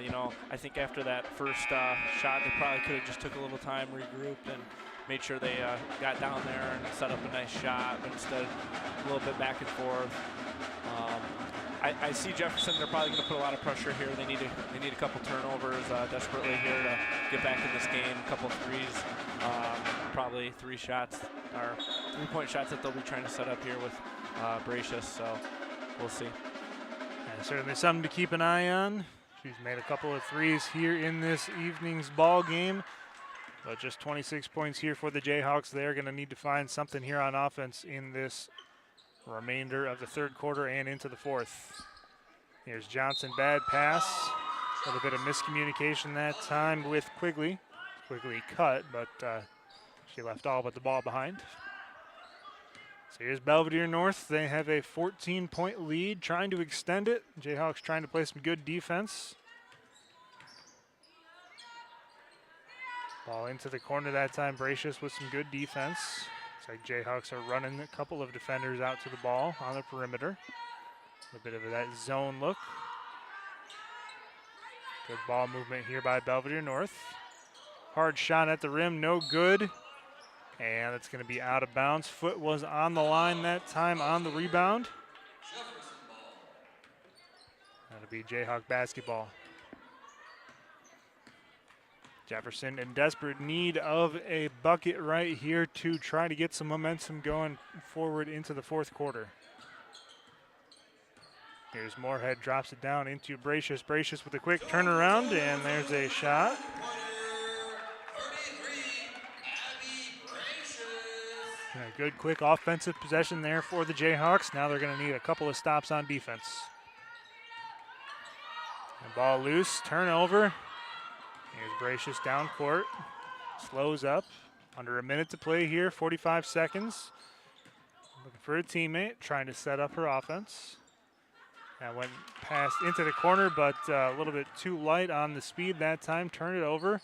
You know, I think after that first shot, they probably could have just took a little time, regrouped, and made sure they got down there and set up a nice shot, but instead a little bit back and forth. I see Jefferson, they're probably going to put a lot of pressure here. They need a couple turnovers desperately here to get back in this game. A couple threes, probably 3 shots, or 3-point shots that they'll be trying to set up here with Bracious, so we'll see. And certainly something to keep an eye on. She's made a couple of threes here in this evening's ball game, but just 26 points here for the Jayhawks. They're going to need to find something here on offense in this remainder of the third quarter and into the fourth. Here's Johnson, bad pass. A little bit of miscommunication that time with Quigley. Quigley cut, but she left all but the ball behind. So here's Belvidere North. They have a 14-point lead, trying to extend it. Jayhawks trying to play some good defense. Ball into the corner that time. Bracious with some good defense. Looks like Jayhawks are running a couple of defenders out to the ball on the perimeter. A bit of that zone look. Good ball movement here by Belvidere North. Hard shot at the rim, no good. And it's going to be out of bounds. Foot was on the line that time on the rebound. Jefferson ball. That'll be Jayhawk basketball. Jefferson in desperate need of a bucket right here to try to get some momentum going forward into the fourth quarter. Here's Moorhead, drops it down into Bracious. Bracious with a quick turnaround, and there's a shot. And a good quick offensive possession there for the Jayhawks. Now they're going to need a couple of stops on defense. And ball loose, turnover. Here's Bracious down court. Slows up. Under a minute to play here, 45 seconds. Looking for a teammate, trying to set up her offense. That went past into the corner, but a little bit too light on the speed that time. Turn it over.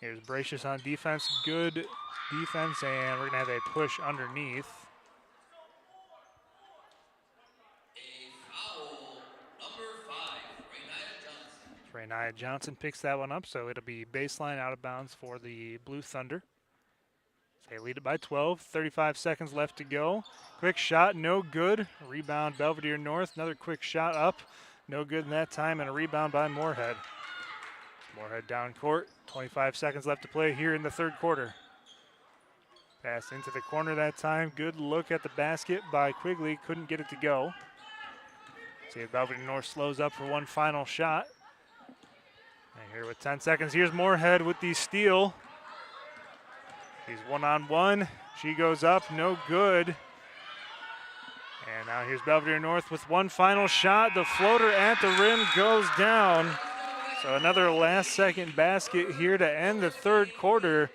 Here's Bracious on defense. Good defense, and we're going to have a push underneath. A foul, number 5, Rainiah Johnson. Rainiah Johnson picks that one up, so it'll be baseline out of bounds for the Blue Thunder. They lead it by 12, 35 seconds left to go. Quick shot, no good. Rebound Belvidere North, another quick shot up. No good in that time, and a rebound by Moorhead. Moorhead down court, 25 seconds left to play here in the third quarter. Pass into the corner that time. Good look at the basket by Quigley, couldn't get it to go. See if Belvidere North slows up for one final shot. And here with 10 seconds, here's Moorhead with the steal. He's one-on-one. She goes up, no good. And now here's Belvidere North with one final shot. The floater at the rim goes down. So another last-second basket here to end the third quarter.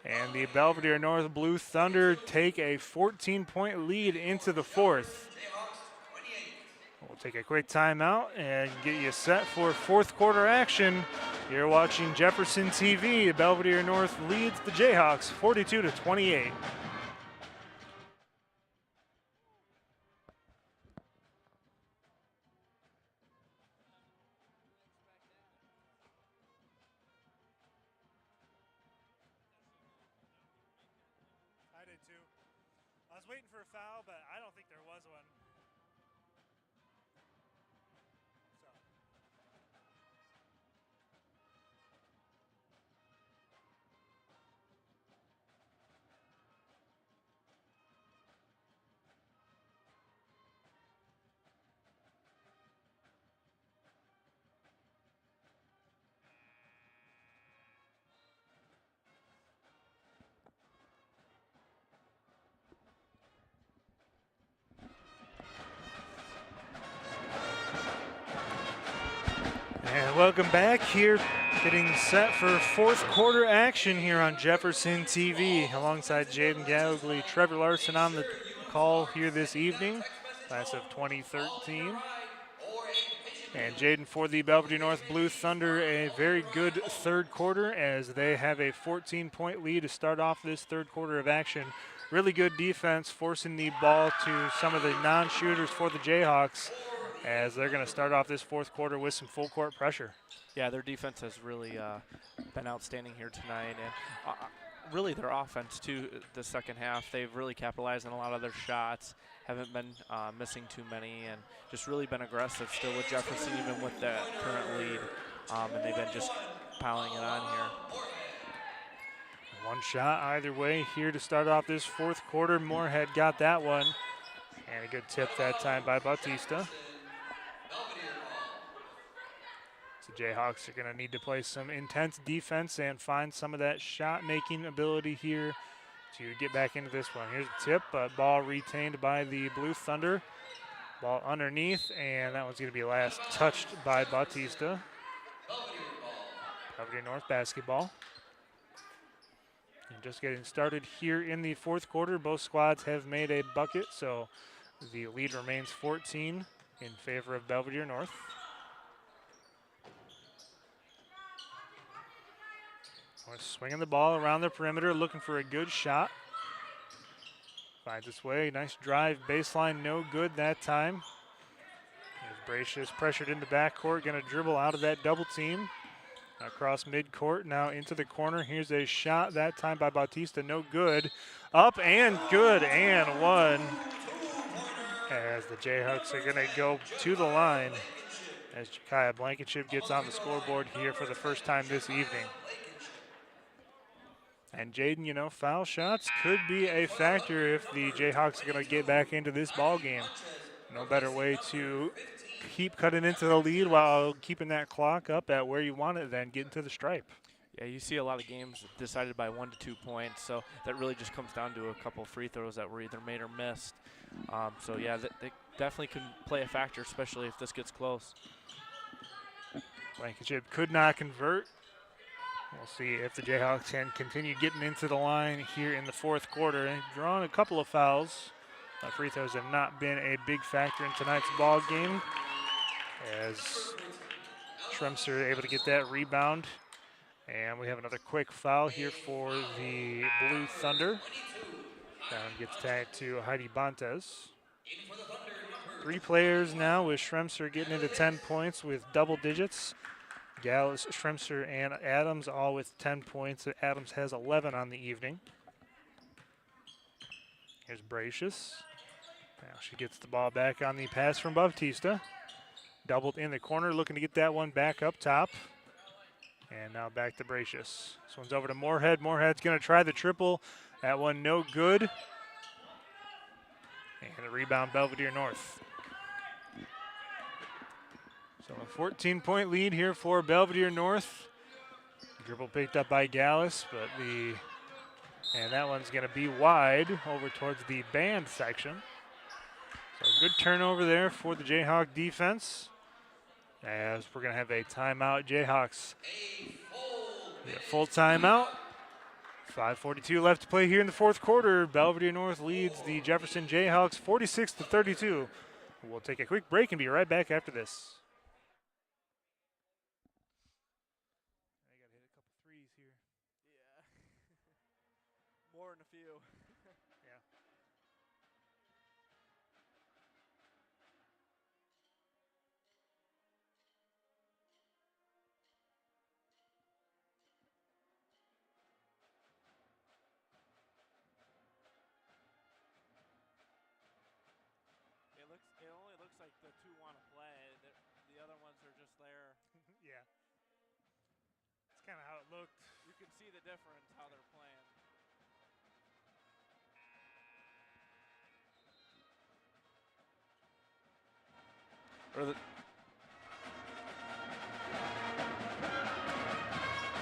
And the Belvidere North Blue Thunder take a 14-point lead into the fourth. We'll take a quick timeout and get you set for fourth quarter action. You're watching Jefferson TV. Belvidere North leads the Jayhawks 42-28. I did too. I was waiting for a foul, but I don't think there was one. And welcome back here, getting set for fourth quarter action here on Jefferson TV. Alongside Jayden Gallagly, Trevor Larson on the call here this evening, class of 2013. And Jayden for the Belvidere North Blue Thunder, a very good third quarter as they have a 14-point lead to start off this third quarter of action. Really good defense, forcing the ball to some of the non-shooters for the Jayhawks, as they're going to start off this fourth quarter with some full court pressure. Yeah, their defense has really been outstanding here tonight, and really their offense too. The second half, they've really capitalized on a lot of their shots, haven't been missing too many, and just really been aggressive still with Jefferson, even with that current lead, and they've been just piling it on here. One shot either way here to start off this fourth quarter. Moorhead got that one, and a good tip that time by Bautista. The Jayhawks are going to need to play some intense defense and find some of that shot-making ability here to get back into this one. Here's a tip, but ball retained by the Blue Thunder. Ball underneath, and that one's going to be last touched by Bautista. Belvidere North basketball. And just getting started here in the fourth quarter. Both squads have made a bucket, so the lead remains 14 in favor of Belvidere North. We're swinging the ball around the perimeter, looking for a good shot. Finds its way, nice drive, baseline, no good that time. Here's Bracious pressured in the backcourt, gonna dribble out of that double team. Across midcourt, now into the corner. Here's a shot, that time by Bautista, no good. Up and good, and one. As the Jayhawks are gonna go to the line as Jakaya Blankenship gets on the scoreboard here for the first time this evening. And Jayden, you know, foul shots could be a factor if the Jayhawks are gonna get back into this ball game. No better way to keep cutting into the lead while keeping that clock up at where you want it than getting to the stripe. Yeah, you see a lot of games decided by 1 to 2 points, so that really just comes down to a couple free throws that were either made or missed. So yeah, they definitely can play a factor, especially if this gets close. Blankenship could not convert. We'll see if the Jayhawks can continue getting into the line here in the fourth quarter. And drawn a couple of fouls. Free throws have not been a big factor in tonight's ball game, as Schremser able to get that rebound. And we have another quick foul here for the Blue Thunder. Down gets tagged to Heidi Bontes. 3 players now with Schremser getting into 10 points with double digits. Gallagly, Schremser, and Adams all with 10 points. Adams has 11 on the evening. Here's Bracious. Now she gets the ball back on the pass from Bautista. Doubled in the corner, looking to get that one back up top. And now back to Bracious. This one's over to Moorhead. Moorhead's going to try the triple. That one no good. And a rebound, Belvidere North. So a 14-point lead here for Belvidere North. Dribble picked up by Gallus, but and that one's going to be wide over towards the band section. So a good turnover there for the Jayhawk defense, as we're going to have a timeout. Jayhawks full timeout. 5:42 left to play here in the fourth quarter. Belvidere North leads the Jefferson Jayhawks 46-32. We'll take a quick break and be right back after this. I got to hit a couple threes here. Yeah. More than a few. Yeah. It only looks like the 2 want to play. The other ones are just there. Yeah. That's kind of how it looked. You can see the difference how they're playing.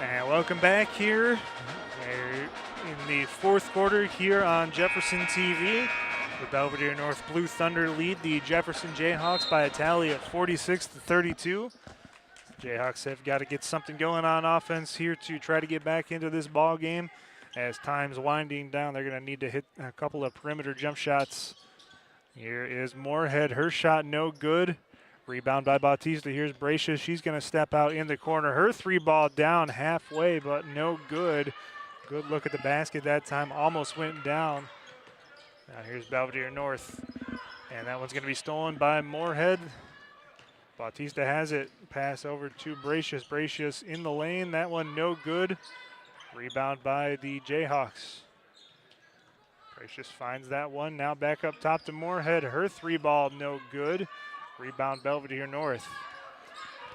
And welcome back here. We're in the fourth quarter here on Jefferson TV. The Belvidere North Blue Thunder lead the Jefferson Jayhawks by a tally of 46-32. Jayhawks have got to get something going on offense here to try to get back into this ball game. As time's winding down, they're going to need to hit a couple of perimeter jump shots. Here is Moorhead. Her shot no good. Rebound by Bautista. Here's Bracious. She's going to step out in the corner. Her 3-ball down halfway, but no good. Good look at the basket that time. Almost went down. Now here's Belvidere North. And that one's going to be stolen by Moorhead. Bautista has it. Pass over to Bracious. Bracious in the lane. That one no good. Rebound by the Jayhawks. Bracious finds that one. Now back up top to Moorhead. Her 3-ball no good. Rebound Belvidere North.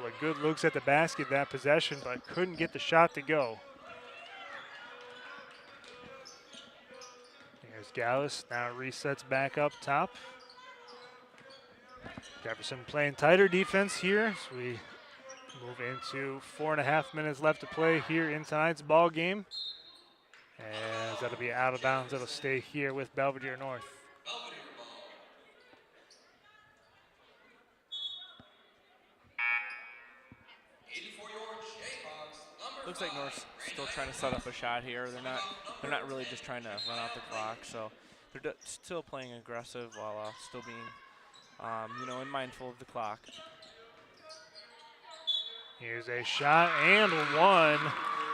Boy, good looks at the basket that possession, but couldn't get the shot to go. Here's Gallus, now resets back up top. Jefferson playing tighter defense here as we move into 4.5 minutes left to play here in tonight's ball game. As that'll be out of bounds, it'll stay here with Belvidere North. Looks like North's still trying to set up a shot here. They're not really just trying to run out the clock. So they're still playing aggressive while still being, and mindful of the clock. Here's a shot and one.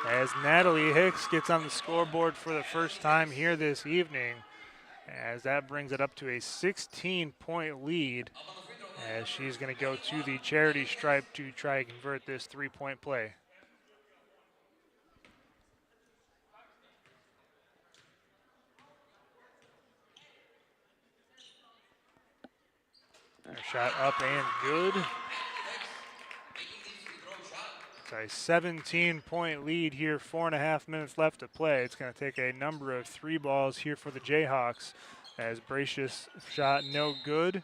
as Natalie Hicks gets on the scoreboard for the first time here this evening, as that brings it up to a 16-point lead, as she's going to go to the charity stripe to try and convert this three-point play. Her shot up and good. It's a 17-point lead here, 4.5 minutes left to play. It's going to take a number of three balls here for the Jayhawks, as Bracious shot no good.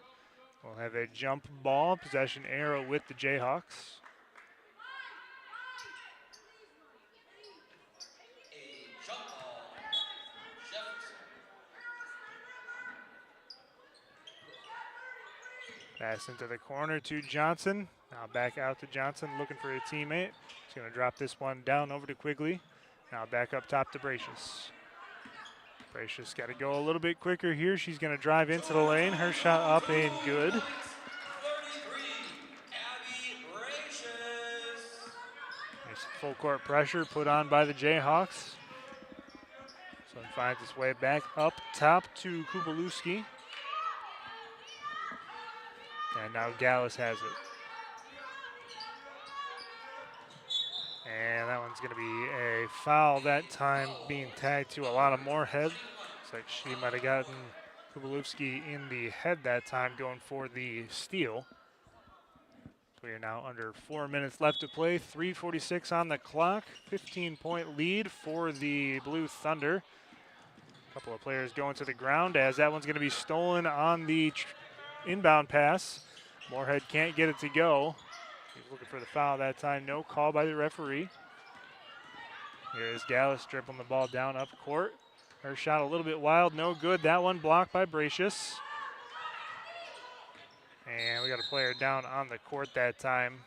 We'll have a jump ball, possession arrow with the Jayhawks. A jump ball, Jefferson. Pass into the corner to Johnson. Now back out to Johnson, looking for a teammate. He's going to drop this one down over to Quigley. Now back up top to Bracious. Bracious got to go a little bit quicker here. She's going to drive into the lane. Her shot up and good. 33, Abby Bracious. There's full court pressure put on by the Jayhawks. So it finds its way back up top to Kubalewski. And now Gallagly has it. And that one's going to be a foul that time, being tagged to Alana Moorhead. Looks like she might have gotten Kubalewski in the head that time, going for the steal. So we are now under 4 minutes left to play, 3:46 on the clock, 15-point lead for the Blue Thunder. A couple of players going to the ground, as that one's going to be stolen on the inbound pass. Moorhead can't get it to go. He's looking for the foul that time. No call by the referee. Here is Gallagly dribbling the ball down up court. Her shot a little bit wild, no good. That one blocked by Bracious. And we got a player down on the court that time.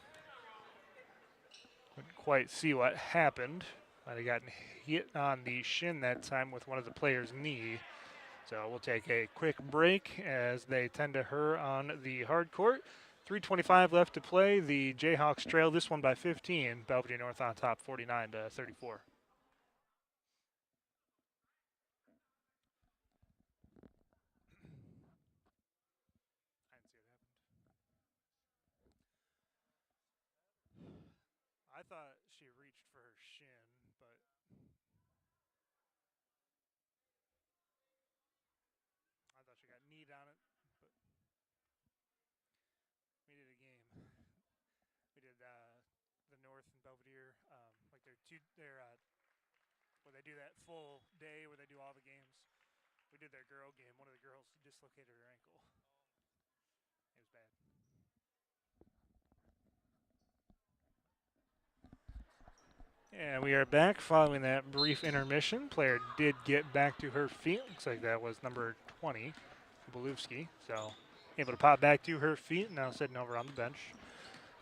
Couldn't quite see what happened. Might have gotten hit on the shin that time with one of the players' knee. So we'll take a quick break as they tend to her on the hard court. 3:25 left to play. The Jayhawks trail this one by 15. Belvidere North on top, 49-34. I thought she reached for her shin, but I thought she got kneed on it. But we did a game. We did the North and Belvidere, like where they do that full day where they do all the games. We did their girl game. One of the girls dislocated her ankle. It was bad. And we are back following that brief intermission. Player did get back to her feet. Looks like that was number 20, Kubalewski. So able to pop back to her feet, now sitting over on the bench.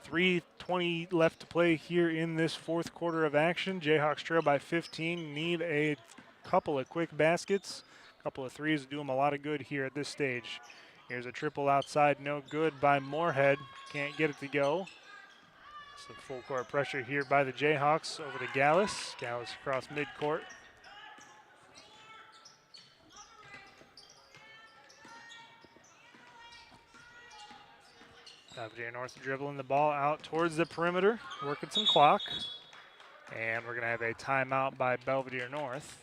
3:20 left to play here in this fourth quarter of action. Jayhawks trail by 15. Need a couple of quick baskets. A couple of threes to do them a lot of good here at this stage. Here's a triple outside, no good by Moorhead. Can't get it to go. So full court pressure here by the Jayhawks over to Gallagly. Gallagly across midcourt. Belvidere North dribbling the ball out towards the perimeter, working some clock. And we're going to have a timeout by Belvidere North.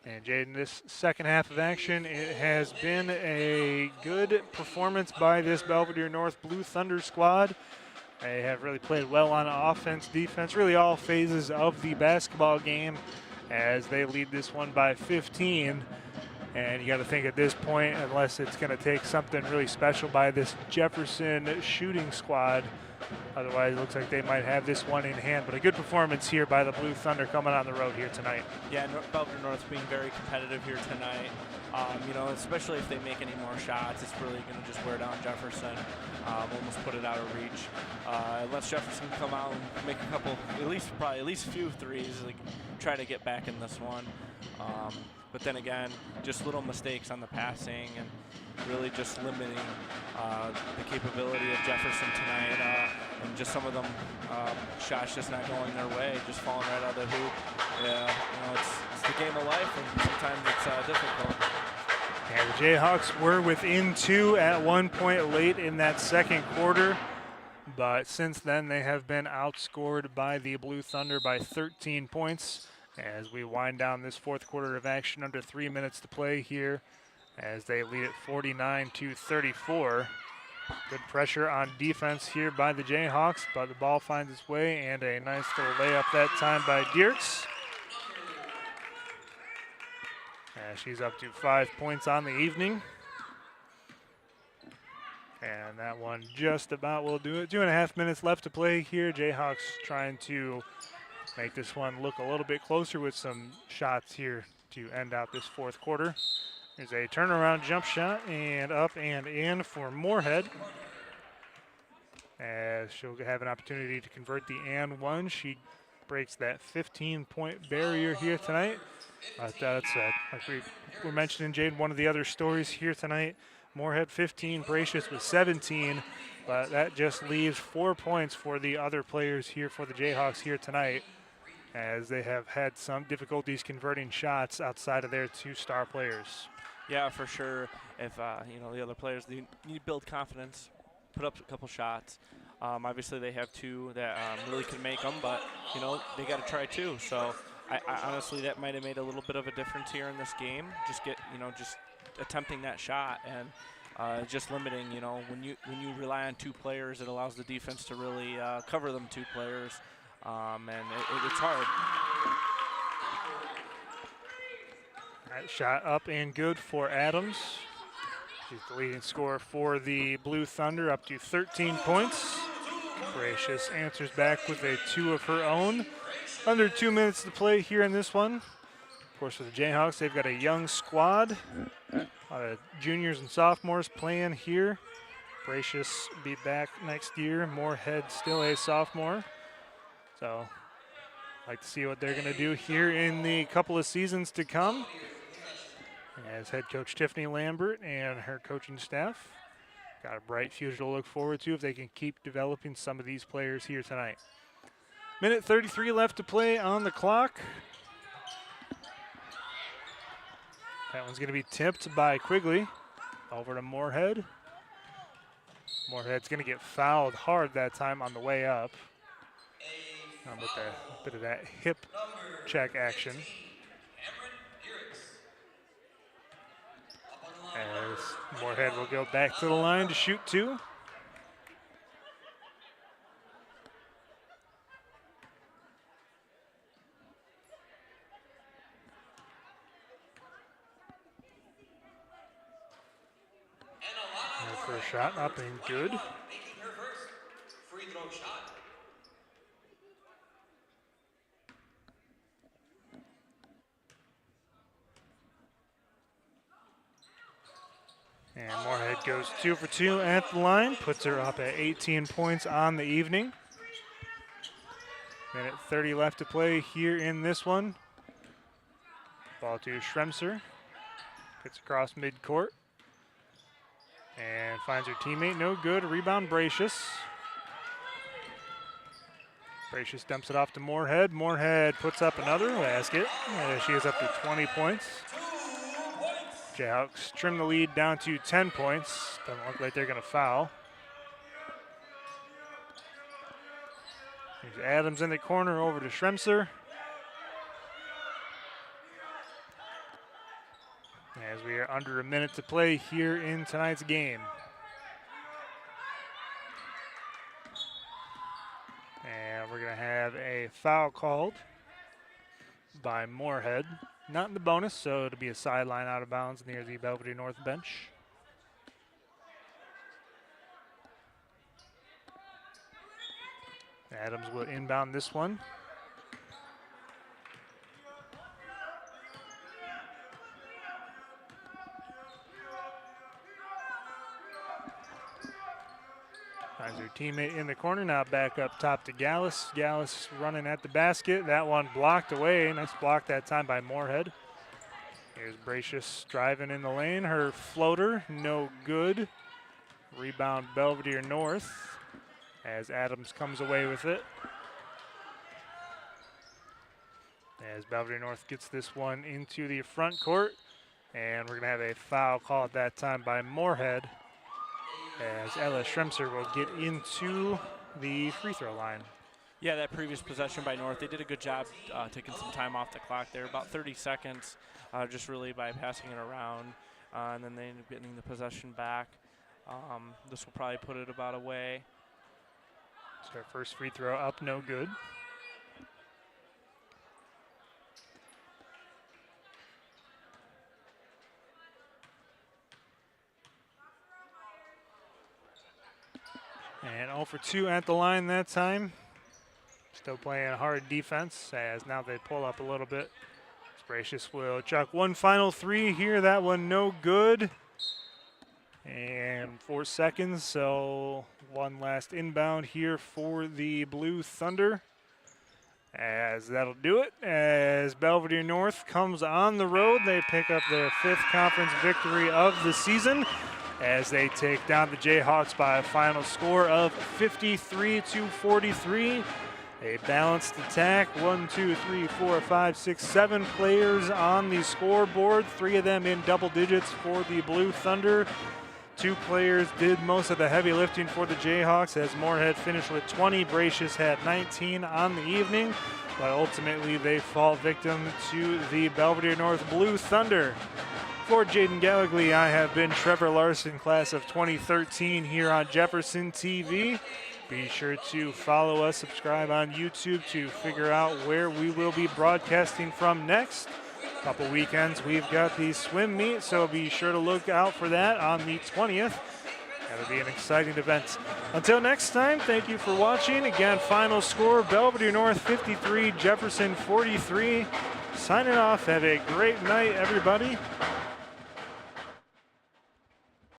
And Jayden, this second half of action, it has been a good performance by this Belvidere North Blue Thunder squad. They have really played well on offense, defense, really all phases of the basketball game, as they lead this one by 15. And you got to think at this point, unless it's going to take something really special by this Jefferson shooting squad, otherwise it looks like they might have this one in hand. But a good performance here by the Blue Thunder coming on the road here tonight. Yeah, Belvidere North being very competitive here tonight. Especially if they make any more shots, it's really going to just wear down Jefferson, almost put it out of reach. Unless Jefferson can come out and make a couple, at least a few threes, like try to get back in this one. But then again, just little mistakes on the passing and really just limiting the capability of Jefferson tonight. and just some of them shots just not going their way, just falling right out of the hoop. Yeah, you know, it's the game of life, and sometimes it's difficult. And the Jayhawks were within 2 at one point late in that second quarter, but since then they have been outscored by the Blue Thunder by 13 points as we wind down this fourth quarter of action under 3 minutes to play here as they lead it 49-34. Good pressure on defense here by the Jayhawks, but the ball finds its way, and a nice little layup that time by Dierks. She's up to 5 points on the evening. And that one just about will do it. 2.5 minutes left to play here. Jayhawks trying to make this one look a little bit closer with some shots here to end out this fourth quarter. There's a turnaround jump shot, and up and in for Moorhead. As she'll have an opportunity to convert the and one. She breaks that 15-point barrier here tonight. That's like we were mentioning, Jayden, one of the other stories here tonight. Moorhead 15, Bracious with 17, but that just leaves 4 points for the other players here for the Jayhawks here tonight, as they have had some difficulties converting shots outside of their 2 star players. Yeah, for sure. If you know, the other players need to build confidence, put up a couple shots. Obviously, they have 2 that really can make them, but you know, they got to try too. So, I honestly, that might have made a little bit of a difference here in this game. Just attempting that shot and just limiting. You know, when you rely on 2 players, it allows the defense to really cover them 2 players, and it's hard. That shot up and good for Adams. She's the leading scorer for the Blue Thunder, up to 13 points. Bracious answers back with a 2 of her own. Under 2 minutes to play here in this one. Of course, for the Jayhawks, they've got a young squad. A lot of juniors and sophomores playing here. Bracious be back next year. Moorhead still a sophomore. So, like to see what they're going to do here in the couple of seasons to come, as head coach Tiffany Lambert and her coaching staff got a bright future to look forward to if they can keep developing some of these players here tonight. Minute 33 left to play on the clock. That one's going to be tipped by Quigley over to Moorhead. Moorhead's going to get fouled hard that time on the way up. With a bit of that hip check action. As Moorhead will go back to the line to shoot 2. Her first shot up and good. Making her first free throw shot. And Moorhead goes 2 for 2 at the line, puts her up at 18 points on the evening. Minute 30 left to play here in this one. Ball to Schremser. Gets across midcourt. And finds her teammate, no good. Rebound, Bracious. Bracious dumps it off to Moorhead. Moorhead puts up another basket. She is up to 20 points. Jayhawks trim the lead down to 10 points. Doesn't look like they're going to foul. There's Adams in the corner over to Schremser. As we are under a minute to play here in tonight's game. And we're going to have a foul called by Moorhead. Not in the bonus, so it'll be a sideline out of bounds near the Belvidere North bench. Adams will inbound this one. Finds her teammate in the corner, now back up top to Gallus. Gallus running at the basket. That one blocked away. Nice block that time by Moorhead. Here's Bracious driving in the lane. Her floater, no good. Rebound Belvidere North. as Adams comes away with it. As Belvidere North gets this one into the front court. And we're going to have a foul call at that time by Moorhead, as Ella Schremser will get into the free throw line. Yeah, that previous possession by North, they did a good job taking some time off the clock there, about 30 seconds, just really by passing it around, and then they ended up getting the possession back. This will probably put it about away. So our first free throw up, no good. And 0 for 2 at the line that time. Still playing hard defense, as now they pull up a little bit. Gracious will chuck one final three here. That one no good. And 4 seconds, so one last inbound here for the Blue Thunder. As that'll do it, as Belvidere North comes on the road. They pick up their 5th conference victory of the season, as they take down the Jayhawks by a final score of 53-43. A balanced attack, 1, 2, 3, 4, 5, 6, 7 players on the scoreboard, 3 of them in double digits for the Blue Thunder. 2 players did most of the heavy lifting for the Jayhawks, as Moorhead finished with 20. Bracious had 19 on the evening, but ultimately they fall victim to the Belvidere North Blue Thunder. For Jayden Gallagly, I have been Trevor Larson, class of 2013 here on Jefferson TV. Be sure to follow us, subscribe on YouTube to figure out where we will be broadcasting from next. Couple weekends, we've got the swim meet, so be sure to look out for that on the 20th. That'll be an exciting event. Until next time, thank you for watching. Again, final score, Belvidere North 53, Jefferson 43. Signing off, have a great night, everybody.